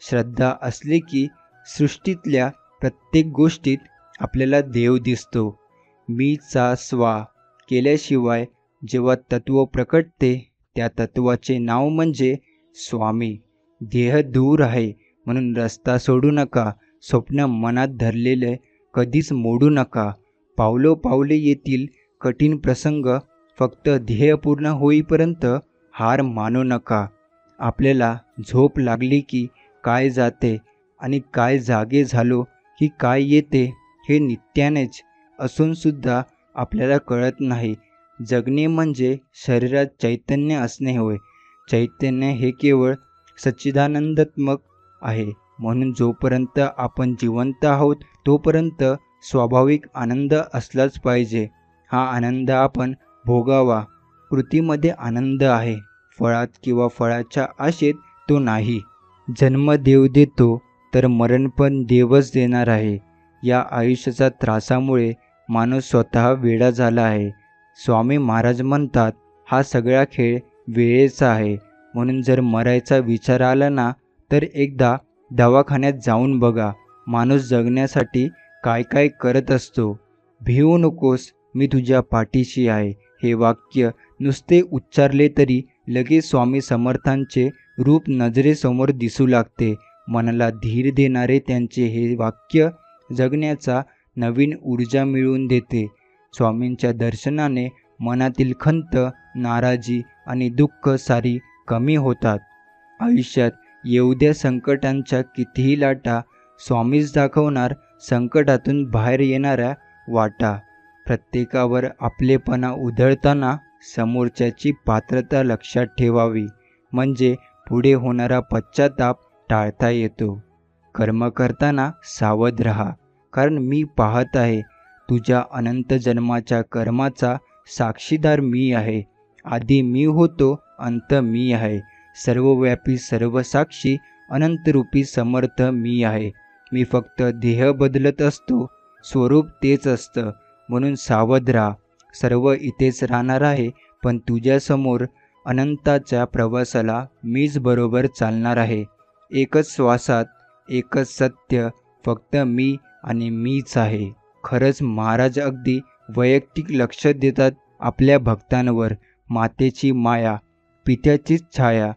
श्रद्धा असली की सृष्टीतल्या प्रत्येक गोष्टीत आपल्याला देव दिसतो. मीचा स्वा केल्याशिवाय जेव्हा तत्व प्रकटते त्या तत्वाचे नाव म्हणजे स्वामी. देह दूर आहे म्हणून रस्ता सोडू नका. स्वप्न मनात धरलेले कधीच मोडू नका. पावलोपावले येतील कठीण प्रसंग. फक्त ध्येय पूर्ण होईपर्यंत हार मानू नका. आपल्याला झोप लागली की काय जाते आणि काय जागे झालो की काय येते हे नित्यानेच असूनसुद्धा आपल्याला कळत नाही. जगणे म्हणजे शरीरात चैतन्य असणे होय. चैतन्य हे केवळ सच्चिदानंदात्मक आहे. म्हणून जोपर्यंत आपण जिवंत आहोत तोपर्यंत स्वाभाविक आनंद असलाच पाहिजे. हा आनंद आपण भोगावा. कृतीमध्ये आनंद आहे, फळात किंवा फळाच्या आशेत तो नाही. जन्म देव देतो तर मरण पण देवच देणार आहे. या आयुष्याच्या त्रासामुळे माणूस स्वतः वेडा झाला आहे. स्वामी महाराज म्हणतात, हा सगळा खेळ वेळेचा आहे. म्हणून जर मरायचा विचार आला ना तर एकदा दवाखान्यात जाऊन बघा. माणूस जगण्यासाठी काय काय करत असतो. भिवू नकोस, मी तुझ्या पाठीशी आहे. हे वाक्य नुसते उच्चारले तरी लगेच स्वामी समर्थांचे रूप नजरेसमोर दिसू लागते. मनाला धीर देणारे त्यांचे हे वाक्य जगण्याचा नवीन ऊर्जा मिळवून देते. स्वामींच्या दर्शनाने मनातील खंत, नाराजी आणि दुःख सारी कमी होतात. आयुष्यात येऊद्या संकटांच्या कितीही लाटा, स्वामीच दाखवणार संकटातून बाहेर येणाऱ्या वाटा. प्रत्येकावर आपलेपणा उधळताना समोरच्याची पात्रता लक्षात ठेवावी, म्हणजे पुढे होणारा पश्चाताप टाळता येतो. कर्म करताना सावध रहा, कारण मी पाहत आहे. तुझ्या अनंत जन्माच्या कर्माचा साक्षीदार मी आहे. आधी मी होतो, अंत मी आहे. सर्वव्यापी, सर्वसाक्षी, अनंतरूपी समर्थ मी आहे. मी फक्त देह बदलत असतो, स्वरूप तेच असतं. म्हणून सावध राहा. सर्व इथेच राहणार आहे, पण तुझ्यासमोर अनंताच्या प्रवासाला मीच बरोबर चालणार आहे. एकच श्वासात एकच सत्य, फक्त मी आणि मीच आहे. खरंच महाराज अगदी वैयक्तिक लक्ष देतात आपल्या भक्तांवर. मातेची माया, पित्याचीच छाया,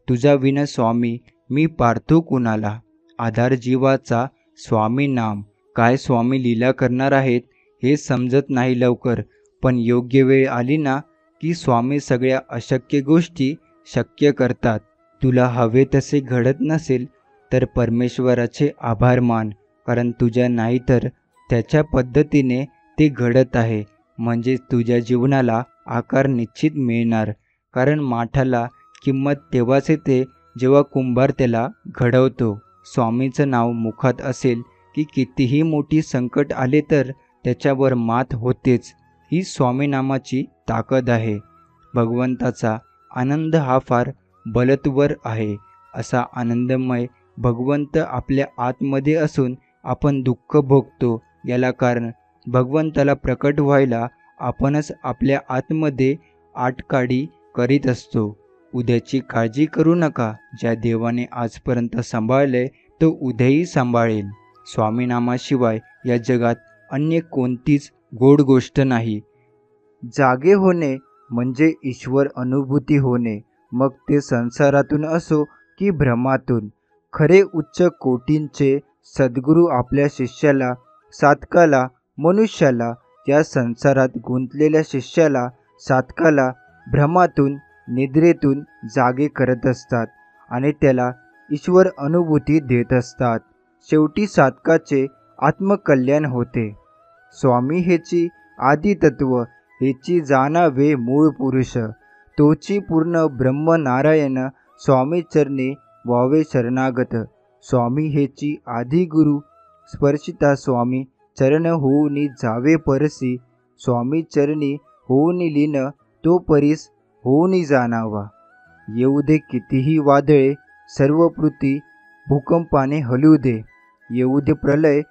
तुझा विन स्वामी मी पार्थो कुणाला. आधार जीवाचा स्वामी नाम. काय स्वामी लीला करणार आहेत हे समजत नाही लवकर, पण योग्य वेळ आली ना की स्वामी सगळ्या अशक्य गोष्टी शक्य करतात. तुला हवे तसे घडत नसेल तर परमेश्वराचे आभार मान, कारण तुझ्या नाही तर त्याच्या पद्धतीने ते घडत आहे. म्हणजे तुझ्या जीवनाला आकार निश्चित मिळणार. कारण माठाला किंमत तेव्हाच येते जेव्हा कुंभार त्याला घडवतो. स्वामीचं नाव मुखात असेल की कितीही मोठी संकट आले तर त्याच्यावर मात होतेच. ही स्वामीनामाची ताकद आहे. भगवंताचा आनंद हा फार बलत्वर आहे. असा आनंदमय भगवंत आपल्या आतमध्ये असून आपण दुःख भोगतो. याला कारण भगवंताला प्रकट व्हायला आपणच आपल्या आतमध्ये आटकाडी करीत असतो. उद्याची काळजी करू नका. ज्या देवाने आजपर्यंत सांभाळले तो उद्याही सांभाळेल. स्वामीनामाशिवाय या जगात अन्य कोणतीच गोड गोष्ट नाही. जागे होणे म्हणजे ईश्वर अनुभूती होणे, मग ते संसारातून असो की भ्रमातून. खरे उच्च कोटींचे सद्गुरू आपल्या शिष्याला, साधकाला, मनुष्याला, या संसारात गुंतलेल्या शिष्याला, साधकाला भ्रमातून, निद्रेतून जागे करत असतात आणि त्याला ईश्वर अनुभूती देत असतात. शेवटी साधकाचे आत्मकल्याण होते. स्वामी हेची आदितत्व, हेची जाणावे मूळ पुरुष. तोची पूर्ण ब्रह्मनारायण स्वामी चरणी व्हावे शरणागत. स्वामी हेची आदिगुरु, स्पर्शिता स्वामी चरण होऊनी जावे परसी. स्वामी चरणी होऊनी लीन, तो परीस होऊनी जाणावा. येऊ दे कितीही वादळे, सर्व पृथ्वी भूकंपाने हलू दे. येऊ दे प्रलय,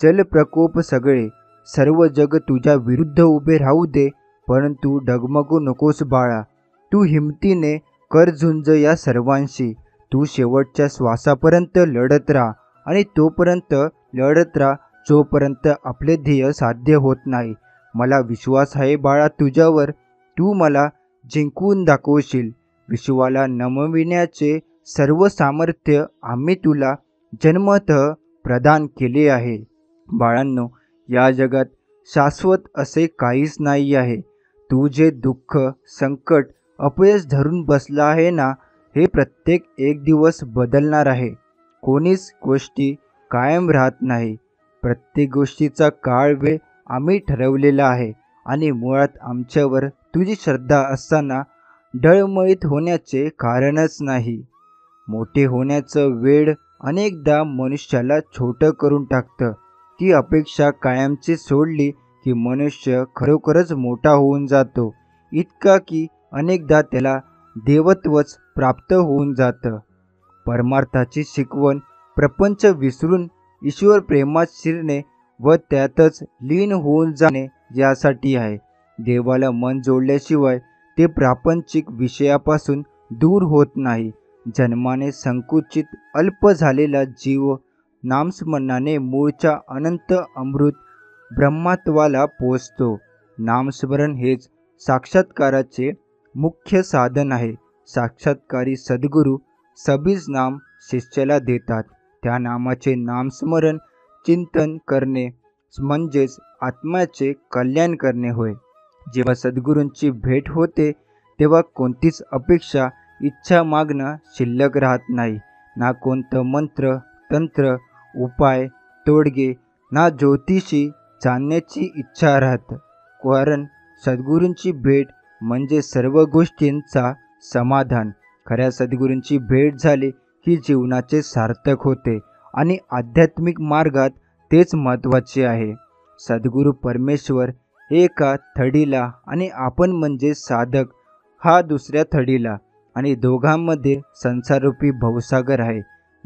जलप्रकोप सगळे, सर्व जग तुझ्या विरुद्ध उभे राहू दे, परंतु डगमगू नकोस बाळा. तू हिमतीने कर झुंज या सर्वांशी. तू शेवटच्या श्वासापर्यंत लढत राहा आणि तोपर्यंत लढत राहा जोपर्यंत आपले ध्येय साध्य होत नाही. मला विश्वास आहे बाळा तुझ्यावर, तू मला जिंकून दाखवशील. विश्वाला नमविण्याचे सर्व सामर्थ्य आम्ही तुला जन्मतः प्रदान केले आहे. बाळांनो, या जगात शाश्वत असे काहीच नाही आहे. तू जे दुःख, संकट, अपयश धरून बसला आहे ना, हे प्रत्येक एक दिवस बदलणार आहे. कोणीच गोष्टी कायम राहत नाही. प्रत्येक गोष्टीचा काळ वेळ आम्ही ठरवलेला आहे आणि मुळात आमच्यावर तुझी श्रद्धा असताना डळमळीत होण्याचे कारणच नाही. मोठे होण्याचं वेळ अनेकदा मनुष्याला छोटं करून टाकतं. ती अपेक्षा कायमची सोडली की मनुष्य खरोखरच मोठा होऊन जातो, इतका की अनेकदा त्याला देवत्वच प्राप्त होऊन जातं. परमार्थाची शिकवण प्रपंच विसरून ईश्वर प्रेमात शिरणे व त्यातच लीन होऊन जाणे यासाठी आहे. देवाला मन जोडल्याशिवाय ते प्रापंचिक विषयापासून दूर होत नाही. जन्माने संकुचित अल्प झालेला जीव नामस्मरणाने मूळच्या अनंत अमृत ब्रह्मत्वाला पोचतो. नामस्मरण हेच साक्षात्काराचे मुख्य साधन आहे. साक्षात्कारी सद्गुरू सबीज नाम शिष्याला देतात. त्या नामाचे नामस्मरण चिंतन करणे म्हणजेच आत्म्याचे कल्याण करणे होय. जेव्हा सद्गुरूंची भेट होते तेव्हा कोणतीच अपेक्षा, इच्छा मागणं शिल्लक राहत नाही. ना कोणतं मंत्र, तंत्र, उपाय, तोडगे, ना ज्योतिषी जाणण्याची इच्छा राहत. कारण सद्गुरूंची भेट म्हणजे सर्व गोष्टींचा समाधान. खऱ्या सद्गुरूंची भेट झाली की जीवनाचे सार्थक होते आणि आध्यात्मिक मार्गात तेच महत्त्वाचे आहे. सद्गुरू परमेश्वर एका थडीला आणि आपण म्हणजे साधक हा दुसऱ्या थडीला, आणि दोघांमध्ये संसाररूपी भवसागर आहे.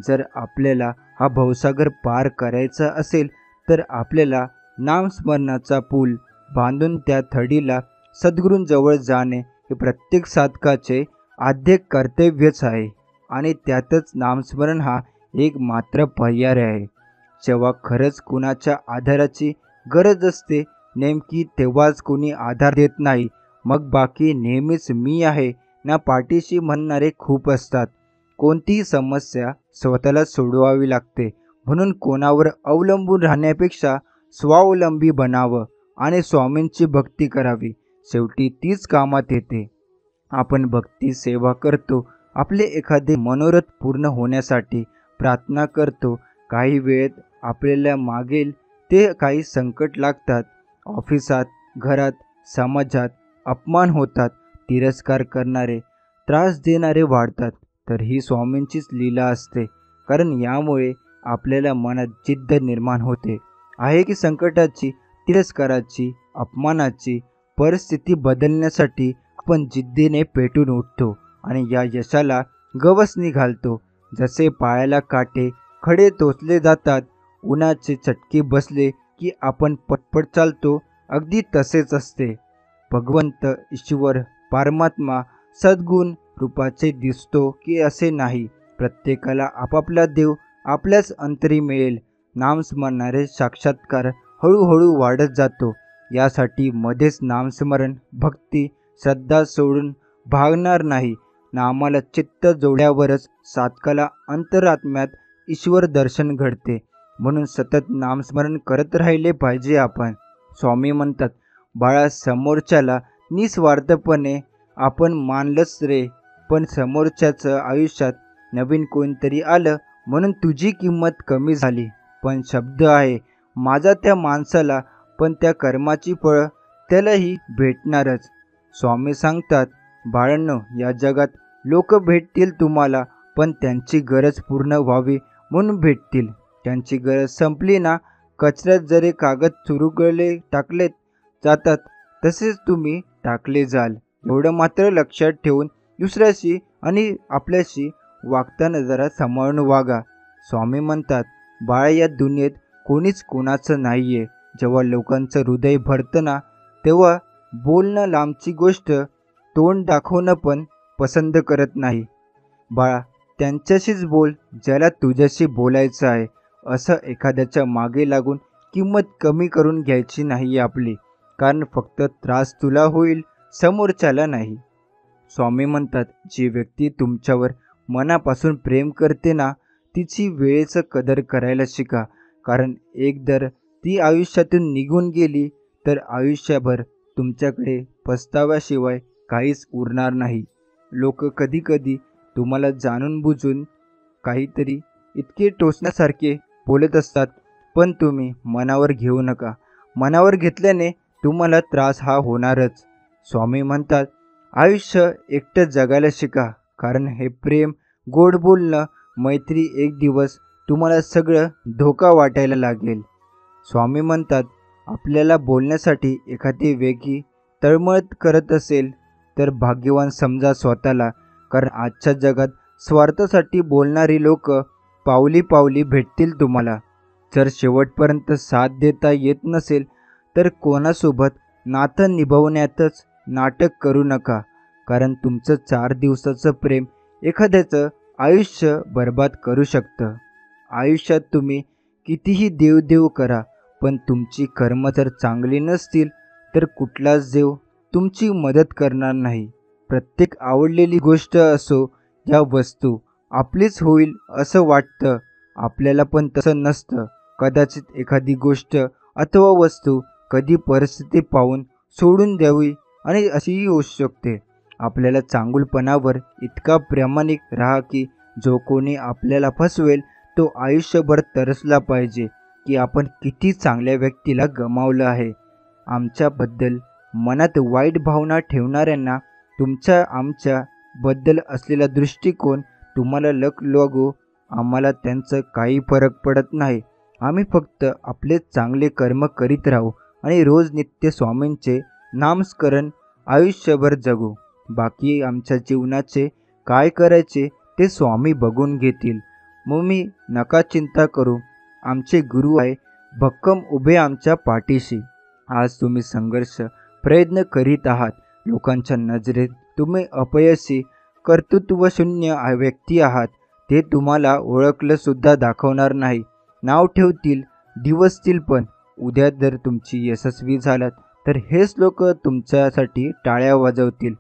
जर आपल्याला हा भवसागर पार करायचा असेल तर आपल्याला नामस्मरणाचा पूल बांधून त्या थडीला सद्गुरूंजवळ जाणे हे प्रत्येक साधकाचे आद्य कर्तव्यच आहे. आणि त्यातच नामस्मरण हा एक मात्र पर्याय आहे. जेव्हा खरंच कुणाच्या आधाराची गरज असते नेमकी तेव्हाच कोणी आधार देत नाही. मग बाकी नेहमीच मी आहे ना पाठीशी म्हणणारे खूप असतात. कोणतीही समस्या स्वतःला सोडवावी लागते. म्हणून कोणावर अवलंबून राहण्यापेक्षा स्वावलंबी बनावं आणि स्वामींची भक्ती करावी. शेवटी तीच कामात येते. आपण भक्ती सेवा करतो, आपले एखादे मनोरथ पूर्ण होण्यासाठी प्रार्थना करतो. काही वेळेत आपल्याला मागेल ते काही संकट लागतात. ऑफिसात, घरात, समाजात अपमान होतात. तिरस्कार करणारे, त्रास देणारे वाढतात. तर ही स्वामींचीच लीला असते. कारण यामुळे आपल्याला मनात जिद्द निर्माण होते आहे की संकटाची, तिरस्काराची, अपमानाची परिस्थिती बदलण्यासाठी आपण जिद्दीने पेटून उठतो आणि या यशाला गवसणी घालतो. जसे पायाला काटे खडे टोचले जातात, उन्हाचे चटके बसले की आपण पटपट चालतो, अगदी तसेच असते. भगवंत, ईश्वर, परमात्मा सद्गुण रूपाचे दिसतो की असे नाही. प्रत्येकाला आपापला देव आपल्याच अंतरी मिळेल. नामस्मरणारे साक्षात्कार हळूहळू वाढत जातो. यासाठी मध्येच नामस्मरण, भक्ती, श्रद्धा सोडून भागणार नाही. नामाला चित्त जोडल्यावरच साधकाला अंतरात्म्यात ईश्वर दर्शन घडते. म्हणून सतत नामस्मरण करत राहिले पाहिजे आपण. स्वामी म्हणतात, बाळा, समोरच्याला निस्वार्थपणे आपण मानलंच रे, पण समोरच्याचं आयुष्यात नवीन कोणतरी आलं म्हणून तुझी किंमत कमी झाली. पण शब्द आहे माझा त्या माणसाला, पण त्या कर्माची फळं त्यालाही भेटणारच. स्वामी सांगतात, बाळांनो, या जगात लोक भेटतील तुम्हाला, पण त्यांची गरज पूर्ण व्हावी म्हणून भेटतील. त्यांची गरज संपली ना, कचऱ्यात जरे कागद चुरगळले टाकले जातात तसेच तुम्ही टाकले जाल. एवढं मात्र लक्षात ठेवून दुसऱ्याशी आणि आपल्याशी वागताना जरा सांभाळून वागा. स्वामी म्हणतात, बाळा, या दुनियेत कोणीच कोणाचं नाही आहे. जेव्हा लोकांचं हृदय भरतं ना, तेव्हा बोलणं लांबची गोष्ट, तोंड दाखवणं पण पसंत करत नाही. बाळा, त्यांच्याशीच बोल ज्याला तुझ्याशी बोलायचं आहे. असं एखाद्याच्या मागे लागून किंमत कमी करून घ्यायची नाही आपली. कारण फक्त त्रास तुला होईल, समोरच्याला नाही. स्वामी म्हणतात, जी व्यक्ती तुमच्यावर मनापासून प्रेम करते ना, तिची वेळेचं कदर करायला शिका. कारण एकदा ती आयुष्यातून निघून गेली तर आयुष्यभर तुमच्याकडे पस्ताव्याशिवाय काहीच उरणार नाही. लोक कधीकधी तुम्हाला जाणून बुजून काहीतरी इतके टोचण्यासारखे बोलत असतात, पण तुम्ही मनावर घेऊ नका. मनावर घेतल्याने तुम्हाला त्रास हा होणारच. स्वामी म्हणतात, आयुष्य एकटं जगायला शिका. कारण हे प्रेम, गोड बोलणं, मैत्री एक दिवस तुम्हाला सगळं धोका वाटायला लागेल. स्वामी म्हणतात, आपल्याला बोलण्यासाठी एखादी वेगळी तळमळ करत असेल तर भाग्यवान समजा स्वतःला. कारण आजच्या जगात स्वार्थासाठी बोलणारी लोक पावली पावली भेटतील तुम्हाला. जर शेवटपर्यंत साथ देता येत नसेल तर कोणासोबत नातं निभावण्यातच नाटक करू नका. कारण तुमचं 4 दिवसाचं प्रेम एखाद्याचं आयुष्य बर्बाद करू शकतं. आयुष्यात तुम्ही कितीही देव करा, पण तुमची कर्म जर चांगली नसतील तर कुठलाच देव तुमची मदत करणार नाही. प्रत्येक आवडलेली गोष्ट असो या वस्तू आपलीच होईल असं वाटतं आपल्याला, पण तसं नसतं. कदाचित एखादी गोष्ट अथवा वस्तू कधी परिस्थिती पाहून सोडून द्यावी आणि अशीही होऊ शकते. आपल्याला चांगुलपणावर इतका प्रामाणिक राहा की जो कोणी आपल्याला फसवेल तो आयुष्यभर तरसला पाहिजे की आपण किती चांगल्या व्यक्तीला गमावलं आहे. आमच्याबद्दल मनात वाईट भावना ठेवणाऱ्यांना आमच्या बद्दल असलेला दृष्टिकोन तुम्हाला लागो, आम्हाला त्यांचं काही फरक पडत नाही. आम्ही फक्त आपले चांगले कर्म करीत राहू आणि रोज नित्य स्वामींचे नामस्मरण आयुष्यभर जगू. बाकी आमच्या जीवनाचे काय करायचे ते स्वामी बघून घेतील. मी नका चिंता करू, आमचे गुरु आहे भक्कम उभे आमच्या पाठीशी. आज तुम्ही संघर्ष प्रयत्न करीत आहात. लोकांच्या नजरेत तुम्ही अपयशी कर्तृत्वशून्य व्यक्ती आहात. ते तुम्हाला ओळखलं सुद्धा दाखवणार नाही. नाव ठेवतील, दिवसतील, पण उद्या जर तुमची यशस्वी झालात तर हेच लोक तुमच्यासाठी टाळ्या वाजवतील.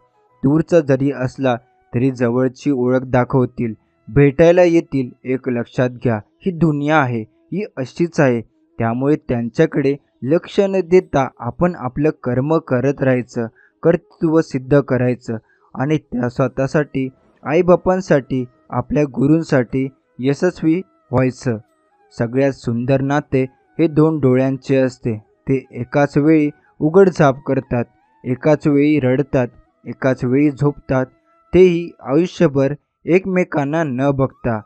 दूरचा जरी असला तरी जवळची ओळख दाखवतील, भेटायला येतील. एक लक्षात घ्या, ही दुनिया आहे, ही अशीच आहे. त्यामुळे त्यांच्याकडे लक्ष न देता आपण आपलं कर्म करत राहायचं, कर्तृत्व सिद्ध करायचं आणि त्या स्वतःसाठी, आईबापांसाठी, आपल्या गुरूंसाठी यशस्वी व्हायचं. सगळ्यात सुंदर नाते हे 2 डोळ्यांचे असते. ते एकाच वेळी उघडझाप करतात, एकाच वेळी रडतात, एकाच वेळी झोपतात, तेही आयुष्यभर एकमेकांना न बघता.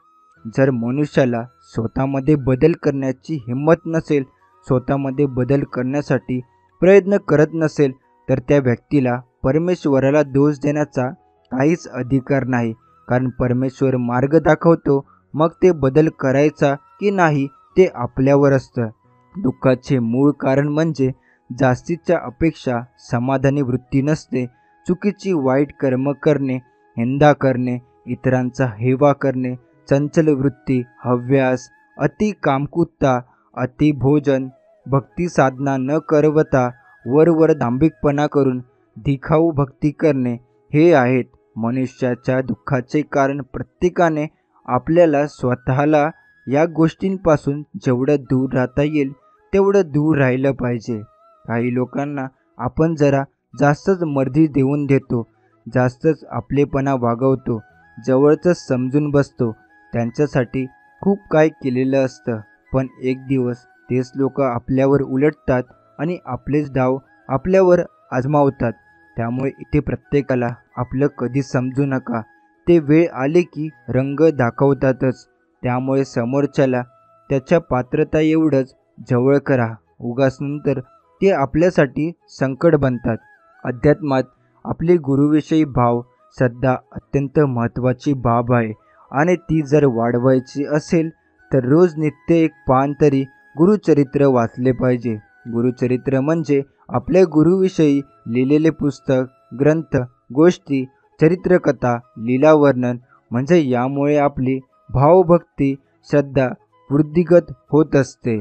जर मनुष्याला स्वतःमध्ये बदल करण्याची हिंमत नसेल, स्वतःमध्ये बदल करण्यासाठी प्रयत्न करत नसेल तर त्या व्यक्तीला परमेश्वराला दोष देण्याचा काहीच अधिकार नाही. कारण परमेश्वर मार्ग दाखवतो, मग ते बदल करायचा की नाही ते आपल्यावर असतं. दुःखाचे मूळ कारण म्हणजे जास्तीच्या अपेक्षा, समाधानी वृत्ती नसते. चुकीची वाईट कर्म करणे, निंदा करणे, इतरांचा हेवा करणे, चंचल वृत्ती, हव्यास, अति कामकुत्ता, अति भोजन, भक्ती साधना न करवता वरवर दांभिकपणा करून दिखाऊ भक्ती करणे, हे आहेत मनुष्याच्या दुःखाचे कारण. प्रत्येकाने आपल्याला स्वतःला या गोष्टींपासून जेवढं दूर राहता येईल तेवढं दूर राहिलं पाहिजे. काही लोकांना आपण जरा जास्तच मर्जी देऊन देतो, जास्तच आपलेपणा वागवतो, जवळच समजून बसतो. त्यांच्यासाठी खूप काय केलेलं असतं, पण एक दिवस तेच लोक आपल्यावर उलटतात आणि आपलेच डाव आपल्यावर आजमावतात. त्यामुळे इथे प्रत्येकाला आपलं कधी समजू नका. ते वेळ आले की रंग दाखवतातच. त्यामुळे समोरच्याला त्याच्या पात्रता एवढंच जवळ करा, उगाच नंतर ते आपल्यासाठी संकट बनतात. अध्यात्मात आपले गुरुविषयी भाव, श्रद्धा अत्यंत महत्त्वाची बाब आहे आणि ती जर वाढवायची असेल तर रोज नित्य एक पान तरी गुरुचरित्र वाचले पाहिजे. गुरुचरित्र म्हणजे आपल्या गुरुविषयी लिहिलेले पुस्तक, ग्रंथ, गोष्टी, चरित्रकथा, लीलावर्णन. म्हणजे यामुळे आपली भावभक्ती, श्रद्धा वृद्धिगत होत असते.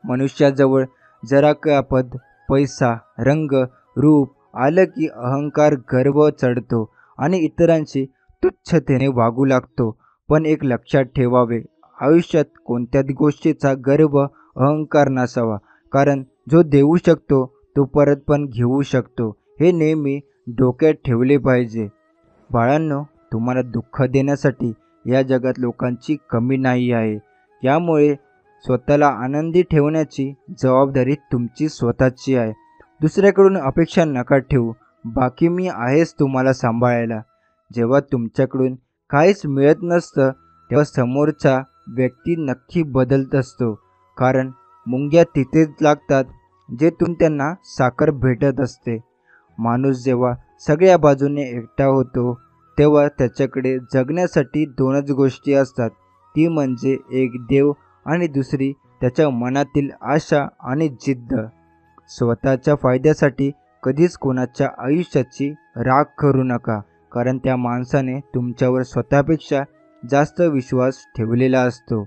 मनुष्याजवळ जरा का पद, पैसा, रंग, रूप आलं की अहंकार, गर्व चढतो आणि इतरांशी तुच्छतेने वागू लागतो. पण एक लक्षात ठेवावे, आयुष्यात कोणत्याच गोष्टीचा गर्व, अहंकार नसावा. कारण जो देऊ शकतो तो परत पण घेऊ शकतो. हे नेहमी डोक्यात ठेवले पाहिजे. बाळांनो, तुम्हाला दुःख देण्यासाठी या जगात लोकांची कमी नाही आहे. यामुळे स्वतःला आनंदी ठेवण्याची जबाबदारी तुमची स्वतःची आहे. दुसऱ्याकडून अपेक्षा नका ठेवू. बाकी मी आहेच तुम्हाला सांभाळायला. जेव्हा तुमच्याकडून काहीच मिळत नसतं तेव्हा समोरचा व्यक्ती नक्की बदलत असतो. कारण मुंग्या तिथेच लागतात जेथून त्यांना साखर भेटत असते. माणूस जेव्हा सगळ्या बाजूने एकटा होतो तेव्हा त्याच्याकडे जगण्यासाठी दोनच गोष्टी असतात. ती म्हणजे एक देव आणि दुसरी त्याच्या मनातील आशा आणि जिद्द. स्वतःच्या फायद्यासाठी कधीच कोणाच्या आयुष्याची राख करू नका. कारण त्या माणसाने तुमच्यावर स्वतःपेक्षा जास्त विश्वास ठेवलेला असतो.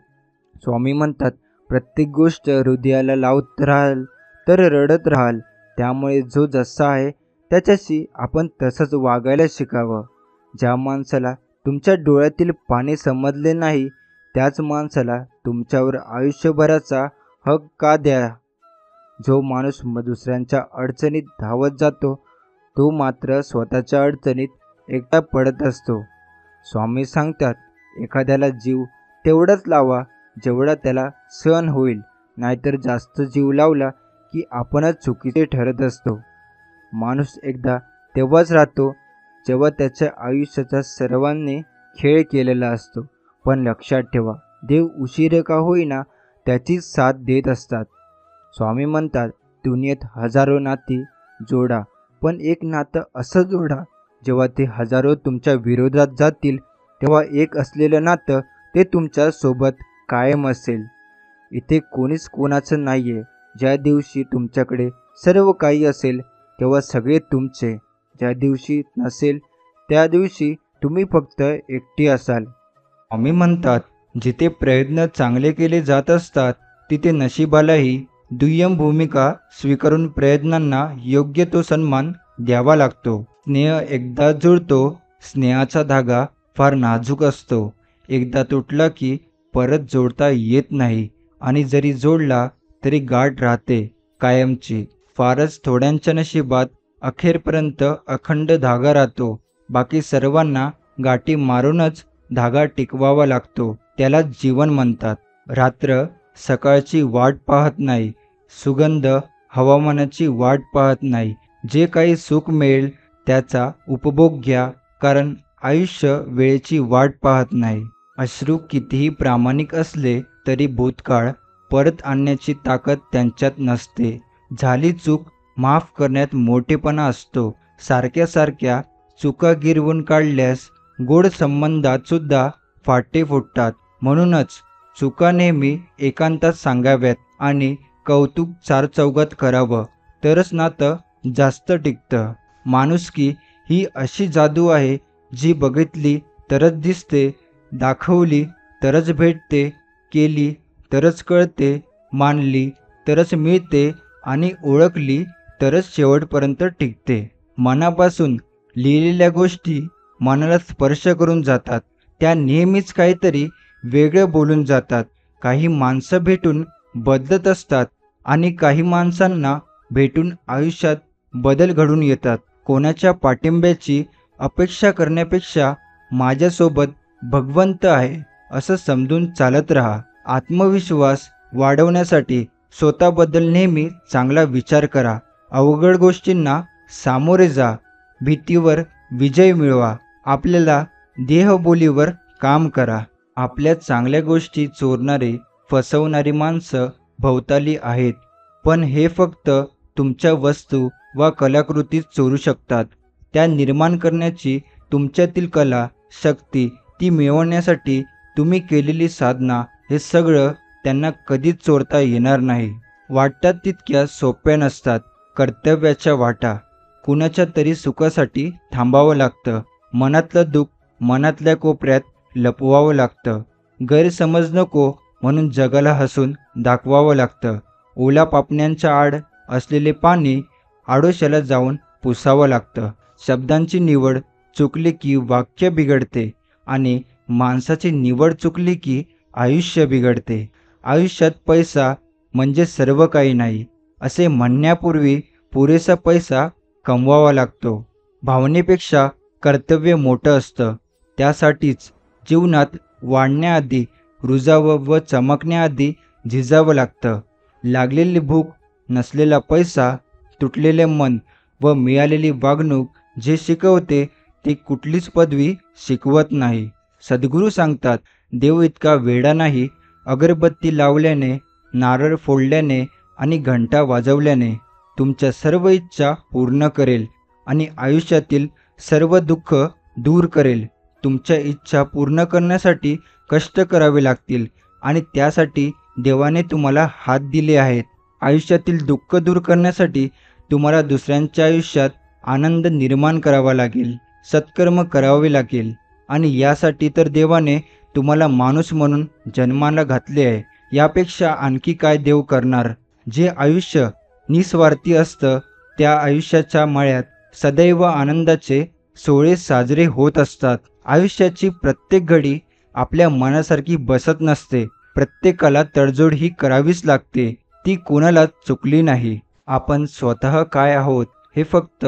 स्वामी म्हणतात, प्रत्येक गोष्ट हृदयाला लावत राहाल तर रडत राहाल. त्यामुळे जो जसा आहे त्याच्याशी आपण तसंच वागायला शिकावं. ज्या माणसाला तुमच्या डोळ्यातील पाणी समजले नाही त्याच माणसाला तुमच्यावर आयुष्यभराचा हक का द्या. जो माणूस दुसऱ्यांच्या अडचणीत धावत जातो तो मात्र स्वतःच्या अडचणीत एकटा पडत असतो. स्वामी सांगतात, एखाद्याला जीव तेवढाच लावा जेवढा त्याला सहन होईल. नाहीतर जास्त जीव लावला की आपणच चुकीचे ठरत असतो. माणूस एकदा तेव्हाच राहतो जेव्हा त्याच्या आयुष्याचा सर्वांनी खेळ केलेला असतो. पण लक्षात ठेवा, देव उशिरा का होईना त्याची साथ देत असतात. स्वामी म्हणतात, दुनियेत हजारो नाती जोडा, पण एक नातं असं जोडा जेव्हा ते हजारो तुमच्या विरोधात जातील तेव्हा एक असलेलं नातं ते तुमच्या सोबत कायम असेल. इथे कोणीच कोणाचं नाहीये. ज्या दिवशी तुमच्याकडे सर्व काही असेल तेव्हा सगळे तुमचे. ज्या दिवशी नसेल त्या दिवशी तुम्ही फक्त एकटी असाल. स्वामी म्हणतात, जिथे प्रयत्न चांगले केले जात असतात तिथे नशिबालाही दुय्यम भूमिका स्वीकारून प्रयत्नांना योग्य तो सन्मान द्यावा लागतो. स्नेह एकदा जुळतो. स्नेहाचा धागा फार नाजूक असतो. एकदा तुटला की परत जोडता येत नाही आणि जरी जोडला तरी गाठ राहते कायमची. फारच थोड्यांच्या नशिबात अखेरपर्यंत अखंड धागा राहतो. बाकी सर्वांना गाठी मारूनच धागा टिकवावा लागतो. त्याला जीवन म्हणतात. रात्र सकाळची वाट पाहत नाही. सुगंध हवामानाची वाट पाहत नाही. जे काही सुख मिळेल त्याचा उपभोग घ्या. कारण आयुष्य वेळेची वाट पाहत नाही. अश्रू कितीही प्रामाणिक असले तरी भूतकाळ परत आणण्याची ताकद त्यांच्यात नसते. झाली चूक माफ करण्यात मोठेपणा असतो. सारख्या सारख्या चुका गिरवून काढल्यास गोड संबंधात सुद्धा फाटे फुटतात. म्हणूनच चुका नेहमी एकांतात सांगाव्यात आणि कौतुक चारचौघात करावं, तरच नातं जास्त टिकतं. माणुसकी ही अशी जादू आहे जी बघितली तरच दिसते, दाखवली तरच भेटते, केली तरच कळते, मानली तरच मिळते आणि ओळखली तरच शेवटपर्यंत टिकते. मनापासून लिहिलेल्या गोष्टी मनाला स्पर्श करून जातात. त्या नेहमीच काहीतरी वेगळं बोलून जातात. काही माणसं भेटून बदलत असतात आणि काही माणसांना भेटून आयुष्यात बदल घडून येतात. कोणाच्या पाठिंब्याची अपेक्षा करण्यापेक्षा माझ्यासोबत भगवंत आहे असं समजून चालत राहा. आत्मविश्वास वाढवण्यासाठी स्वतःबद्दल नेहमी चांगला विचार करा. अवघड गोष्टींना सामोरे जा. भीतीवर विजय मिळवा. आपल्याला देहबोलीवर काम करा. आपल्या चांगल्या गोष्टी चोरणारे, फसवणारी माणसं भोवताली आहेत. पण हे फक्त तुमच्या वस्तू वा कलाकृतीच चोरू शकतात. त्या निर्माण करण्याची तुमच्यातील कला, शक्ती, ती मिळवण्यासाठी तुम्ही केलेली साधना, हे सगळं त्यांना कधीच चोरता येणार नाही. वाटतात तितक्या सोप्या नसतात कर्तव्याच्या वाटा. कुणाच्या तरी सुखासाठी थांबावं लागतं. मनातलं दुःख मनातल्या कोपऱ्यात लपवावं लागतं. गैरसमज नको म्हणून जगाला हसून दाखवावं लागतं. ओला पापण्यांच्या आड असलेले पाणी आडोशाला जाऊन पुसावं लागतं. शब्दांची निवड चुकली की वाक्य बिघडते आणि माणसाची निवड चुकली की आयुष्य बिघडते. आयुष्यात पैसा म्हणजे सर्व काही नाही असे म्हणण्यापूर्वी पुरेसा पैसा कमवावा लागतो. भावनेपेक्षा कर्तव्य मोठं असतं. त्यासाठीच जीवनात वाढण्याआधी रुजावं व चमकण्याआधी झिजावं लागतं. लागलेली भूक, नसलेला पैसा, तुटलेले मन व मिळालेली वागणूक जे शिकवते ते कुठलीच पदवी शिकवत नाही. सद्गुरू सांगतात, देव इतका वेडा नाही. अगरबत्ती लावल्याने, नारळ फोडल्याने आणि घंटा वाजवल्याने तुमच्या सर्व इच्छा पूर्ण करेल आणि आयुष्यातील सर्व दुःख दूर करेल. तुमच्या इच्छा पूर्ण करण्यासाठी कष्ट करावे लागतील आणि त्यासाठी देवाने तुम्हाला हात दिले आहेत. आयुष्यातील दुःख दूर करण्यासाठी तुम्हाला दुसऱ्यांच्या आयुष्यात आनंद निर्माण करावा लागेल, सत्कर्म करावे लागेल आणि यासाठी तर देवाने तुम्हाला माणूस म्हणून जन्माला घातले आहे. यापेक्षा आणखी काय देव करणार? जे आयुष्य निस्वार्थी असतं त्या आयुष्याच्या मळ्यात सदैव आनंदाचे सोहळे साजरे होत असतात. आयुष्याची प्रत्येक घडी आपल्या मनासारखी बसत नसते. प्रत्येकाला तडजोड ही करावीच लागते. ती कोणाला चुकली नाही. आपण स्वतः काय आहोत हे फक्त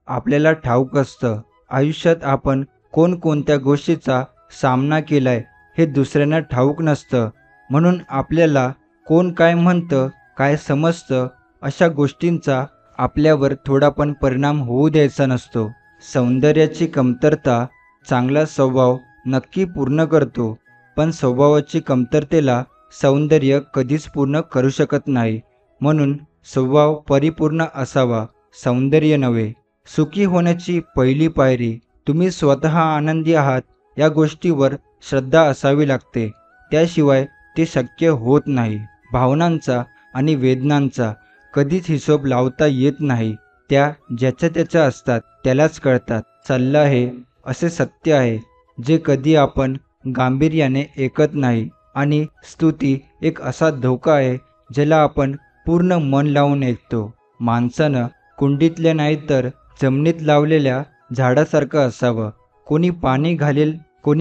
आपल्याला ठाऊक असतं. आयुष्यात आपण कोणकोणत्या गोष्टीचा सामना केलाय हे दुसऱ्यांना ठाऊक नसतं. म्हणून आपल्याला कोण काय म्हणतं, काय समजतं अशा गोष्टींचा आपल्यावर थोडा पण परिणाम होऊ द्यायचा नसतो. सौंदर्याची कमतरता चांगला स्वभाव नक्की पूर्ण करतो, पण स्वभावाची कमतरतेला सौंदर्य कधीच पूर्ण करू शकत नाही. म्हणून स्वभाव परिपूर्ण असावा, सौंदर्य नव्हे. सुखी होण्याची पहिली पायरी तुम्ही स्वतः आनंदी आहात या गोष्टीवर श्रद्धा असावी लागते. त्याशिवाय ते शक्य होत नाही. भावनांचा आणि वेदनांचा कधीच हिशोब लावता येत नाही. त्या ज्याच्या त्याच्या असतात, त्यालाच कळतात. सल्ला हे असे सत्य आहे जे कधी आपण गांभीर्याने ऐकत नाही आणि स्तुती एक असा धोका आहे ज्याला आपण पूर्ण मन लावून ऐकतो. माणसानं कुंडीतल्या नाही तर जमिनीत लावलेल्या झाडासारखं असावं. कोणी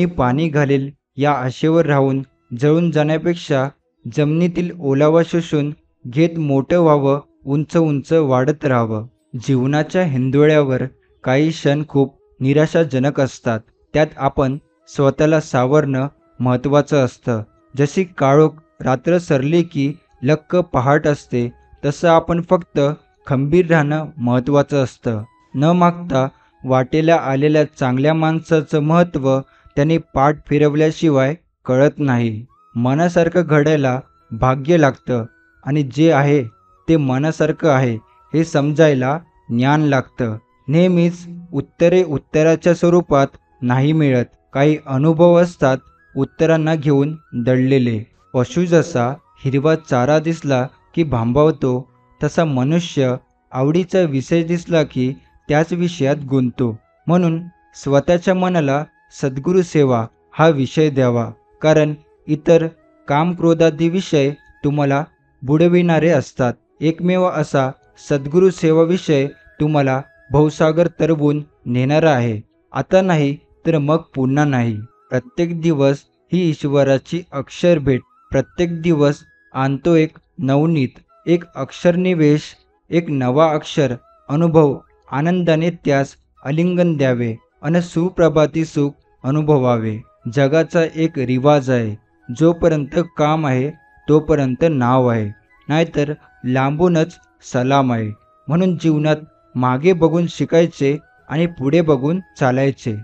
पाणी घालेल या आशेवर राहून जळून जाण्यापेक्षा जमिनीतील ओलावा शोषून घेत मोठं व्हावं, उंच उंच वाढत राहावं. जीवनाच्या हिंदोळ्यावर काही क्षण खूप निराशाजनक असतात. त्यात आपण स्वतःला सावरणं महत्त्वाचं असतं. जशी काळोख रात्र सरली की लख्ख पहाट असते, तसं आपण फक्त खंबीर राहणं महत्त्वाचं असतं. न मागता वाटेला आलेल्या चांगल्या माणसाचं महत्त्व त्याने पाठ फिरवल्याशिवाय कळत नाही. मनासारखं घडायला भाग्य लागतं आणि जे आहे ते मनासारखं आहे हे समजायला ज्ञान लागतं. नेहमीच उत्तरे उत्तराच्या स्वरूपात नाही मिळत. काही अनुभव असतात उत्तरांना घेऊन दडलेले. पशु जसा हिरवा चारा दिसला की भांबावतो, तसा मनुष्य आवडीचा विषय दिसला की त्याच विषयात गुंततो. म्हणून स्वतःच्या मनाला सद्गुरू सेवा हा विषय द्यावा, कारण इतर कामक्रोधादी विषय तुम्हाला बुडविणारे असतात. एकमेव असा सद्गुरू सेवा विषय तुम्हाला भवसागर तरवून नेणारा आहे. आता नाही तर मग पुन्हा नाही. प्रत्येक दिवस ही ईश्वराची अक्षर भेट. प्रत्येक दिवस आणतो एक नवनीत, एक अक्षरनिवेश, एक नवा अक्षर अनुभव. आनंदाने त्यास आलिंगन द्यावे अन सुप्रभाती सुख अनुभवावे. जगाचा एक रिवाज आहे, जोपर्यंत काम आहे तोपर्यंत नाव आहे, नाहीतर लांबूनच सलाम आहे. म्हणून जीवनात मागे बघून शिकायचे आणि पुढे बघून चालायचे.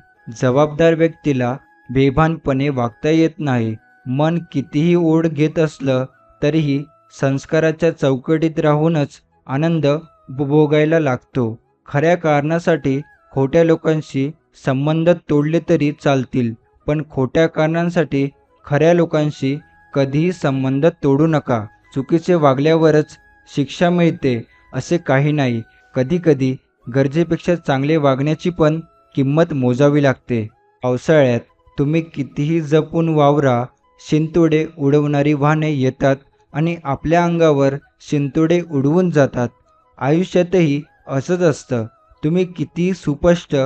जबाबदार व्यक्तीला बेभानपणे वागता येत नाही. मन कितीही ओढ घेत असलं तरीही संस्काराच्या चौकटीत राहूनच आनंद उपभोगायला लागतो. खऱ्या कारणासाठी खोट्या लोकांशी संबंध तोडले तरी चालतील, पण खोट्या कारणांसाठी खऱ्या लोकांशी कधीही संबंध तोडू नका. चुकीचे वागल्यावरच शिक्षा मिळते असे काही नाही. कधीकधी गरजेपेक्षा चांगले वागण्याची पण किंमत मोजावी लागते. पावसाळ्यात तुम्ही कितीही जपून वावरा, शिंतोडे उडवणारी वाहने येतात आणि आपल्या अंगावर शिंतोडे उडवून जातात. आयुष्यातही असंच असतं. तुम्ही किती सुस्पष्ट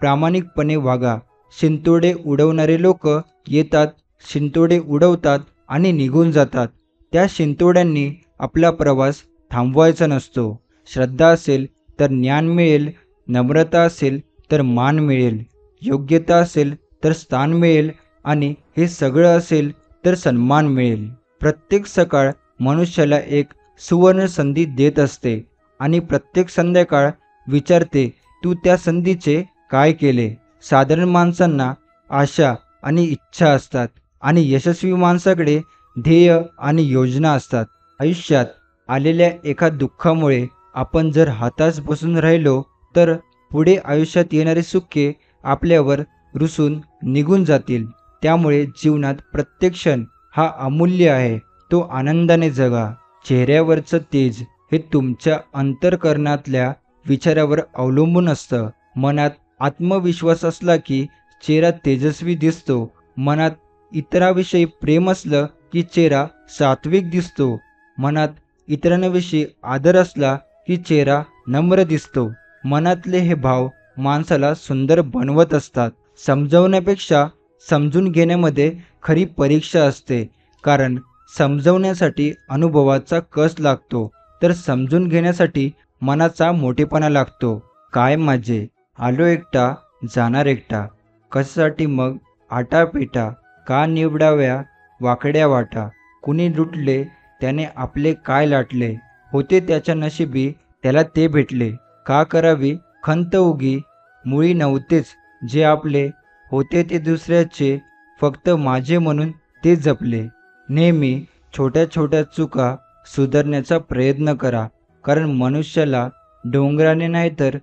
प्रामाणिकपणे वागा, शिंतोडे उडवणारे लोक येतात, शिंतोडे उडवतात आणि निघून जातात. त्या शिंतोड्यांनी आपला प्रवास थांबवायचा नसतो. श्रद्धा असेल तर ज्ञान मिळेल, नम्रता असेल तर मान मिळेल, योग्यता असेल तर स्थान मिळेल आणि हे सगळं असेल तर सन्मान मिळेल. प्रत्येक सकाळ मनुष्याला एक सुवर्ण संधी देत असते आणि प्रत्येक संध्याकाळ विचारते, तू त्या संधीचे काय केले? साधारण माणसांना आशा आणि इच्छा असतात आणि यशस्वी माणसाकडे ध्येय आणि योजना असतात. आयुष्यात आलेल्या एका दुःखामुळे आपण जर हताश बसून राहिलो तर पुढे आयुष्यात येणारे सुखे आपल्यावर रुसून निघून जातील. त्यामुळे जीवनात प्रत्येक क्षण हा अमूल्य आहे. तो आनंदाने जगा. चेहऱ्यावरचं तेज हे तुमच्या अंतःकरणातल्या विचारावर अवलंबून असतं. मनात आत्मविश्वास असला की चेहरा तेजस्वी दिसतो. मनात इतरांविषयी प्रेम असलं की चेहरा सात्विक दिसतो. मनात इतरांविषयी आदर असला की चेहरा नम्र दिसतो. मनातले हे भाव माणसाला सुंदर बनवत असतात. समजवण्यापेक्षा समजून घेण्यामध्ये खरी परीक्षा असते. कारण समजवण्यासाठी अनुभवाचा कस लागतो, तर समजून घेण्यासाठी मनाचा मोठेपणा लागतो. काय माझे, आलो एकटा जाणार एकटा, कशासाठी मग आटापिटा, का निवडाव्या वाकड्या वाटा, कुणी लुटले त्याने आपले काय लाटले, होते त्याच्या नशिबी त्याला ते भेटले, का करावी खंत उगी, मुळी नव्हतेच जे आपले, होते ते दुसऱ्याचे, फक्त माझे म्हणून ते जपले. नेहमी छोट्या छोट्या चुका सुधारण्याचा प्रयत्न करा, कारण मनुष्याला डोंगराने नाही तर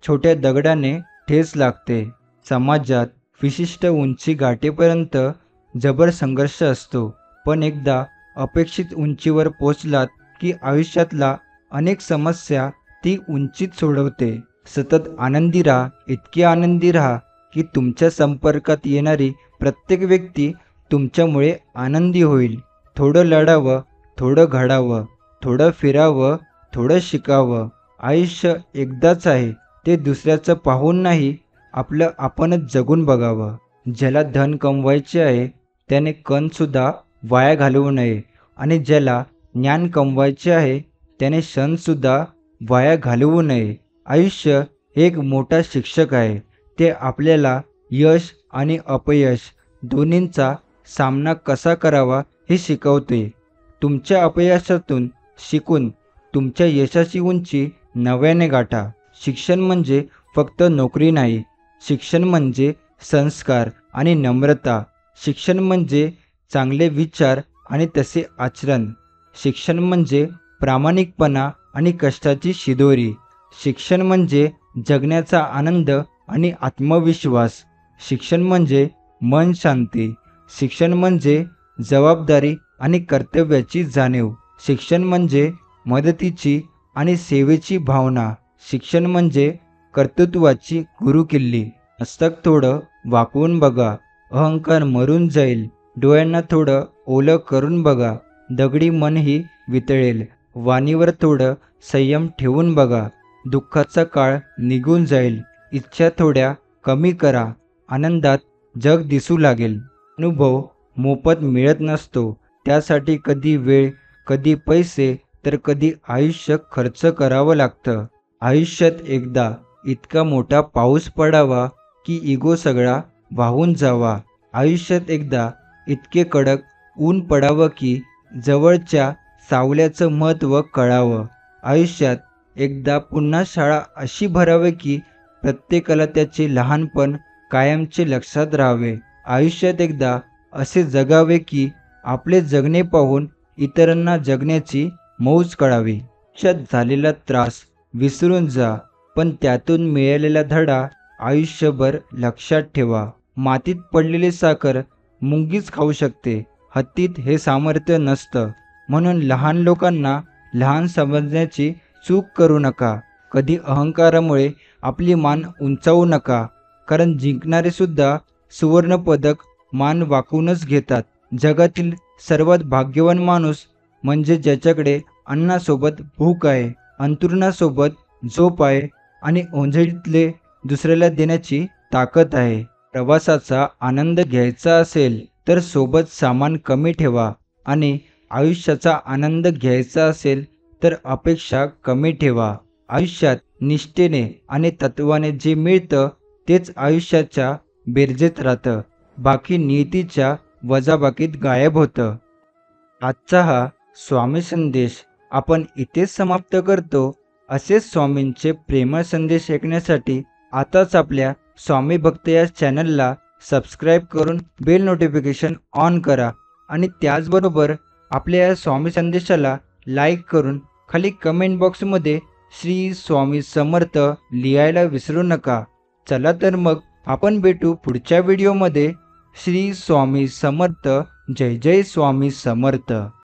छोट्या दगडाने ठेच लागते. समाजात विशिष्ट उंची गाठेपर्यंत जबर संघर्ष असतो, पण एकदा अपेक्षित उंचीवर पोचलात की आयुष्यातला अनेक समस्या ती उंचीच सोडवते. सतत आनंदी राहा, इतके आनंदी राहा की तुमच्या संपर्कात येणारी प्रत्येक व्यक्ती तुमच्यामुळे आनंदी होईल. थोडं लढावं, थोडं घडावं, थोडं फिरावं, थोडं शिकावं. आयुष्य एकदाच आहे, ते दुसऱ्याचं पाहून नाही, आपलं आपणच जगून बघावं. ज्याला धन कमवायचे आहे त्याने कणसुद्धा वाया घालवू नये आणि ज्याला ज्ञान कमवायचे आहे त्याने क्षणसुद्धा वाया घालवू नये. आयुष्य एक मोठा शिक्षक आहे. ते आपल्याला यश आणि अपयश दोन्हींचा सामना कसा करावा हे शिकवते. तुमच्या अपयशातून शिकून तुमच्या यशाची उंची नव्याने गाठा. शिक्षण म्हणजे फक्त नोकरी नाही, शिक्षण म्हणजे संस्कार आणि नम्रता. शिक्षण म्हणजे चांगले विचार आणि तसे आचरण. शिक्षण म्हणजे प्रामाणिकपणा आणि कष्टाची शिदोरी. शिक्षण म्हणजे जगण्याचा आनंद आणि आत्मविश्वास. शिक्षण म्हणजे मन शांती. शिक्षण म्हणजे जबाबदारी आणि कर्तव्याची जाणीव. शिक्षण म्हणजे मदतीची आणि सेवेची भावना. शिक्षण म्हणजे कर्तृत्वाची गुरुकिल्ली. मस्तक थोडं वाकवून बघा, अहंकार मरून जाईल. डोळ्यांना थोडं ओलं करून बघा, दगडी मनही वितळेल. वाणीवर थोडं संयम ठेवून बघा, दुःखाचा काळ निघून जाईल. इच्छा थोड्या कमी करा, आनंदात जग दिसू लागेल. अनुभव मोफत मिळत नसतो, त्यासाठी कधी वेळ, कधी पैसे, तर कधी आयुष्य खर्च करावं लागतं. आयुष्यात एकदा इतका मोठा पाऊस पडावा की इगो सगळा वाहून जावा. आयुष्यात एकदा इतके कडक ऊन पडावं की जवळच्या सावल्याचं महत्त्व कळावं. आयुष्यात एकदा पुन्हा शाळा अशी भरावी की प्रत्येकाला त्याचे लहानपण कायमचे लक्षात राहावे. आयुष्यात एकदा असे जगावे की आपले जगणे पाहून इतरांना जगण्याची मौज कळावी. आयुष्यात झालेला त्रास विसरून जा, पण त्यातून मिळालेला धडा आयुष्यभर लक्षात ठेवा. मातीत पडलेली साखर मुंगीच खाऊ शकते, हत्तीत हे सामर्थ्य नसतं. म्हणून लहान लोकांना लहान समजण्याची चूक करू नका. कधी अहंकारामुळे आपली मान उंचावू नका, कारण जिंकणारे सुद्धा सुवर्णपदक मान वाकवूनच घेतात. जगातील सर्वात भाग्यवान माणूस म्हणजे ज्याच्याकडे अन्नासोबत भूक आहे अंथरुणासोबत झोप आहे आणि ओंजळीतले दुसऱ्याला देण्याची ताकद आहे. प्रवासाचा आनंद घ्यायचा असेल तर सोबत सामान कमी ठेवा आणि आयुष्याचा आनंद घ्यायचा असेल तर अपेक्षा कमी ठेवा. आयुष्यात निष्ठेने आणि तत्वाने जे मिळतं तेच आयुष्याच्या बेरजेत राहतं. बाकी नियतीच्या वजाबाकीत गायब होतं. आजचा हा स्वामी संदेश आपण इथेच समाप्त करतो. असेच स्वामींचे प्रेमळ संदेश ऐकण्यासाठी आताच आपल्या स्वामी भक्त या चॅनलला सबस्क्राईब करून बेल नोटिफिकेशन ऑन करा आणि त्याचबरोबर आपल्या या स्वामी संदेशाला लाईक करून खाली कमेंट बॉक्समध्ये श्री स्वामी समर्थ लिहायला विसरू नका. चला तर मग आपण भेटू पुढच्या व्हिडिओमध्ये. श्री स्वामी समर्थ. जय जय स्वामी समर्थ.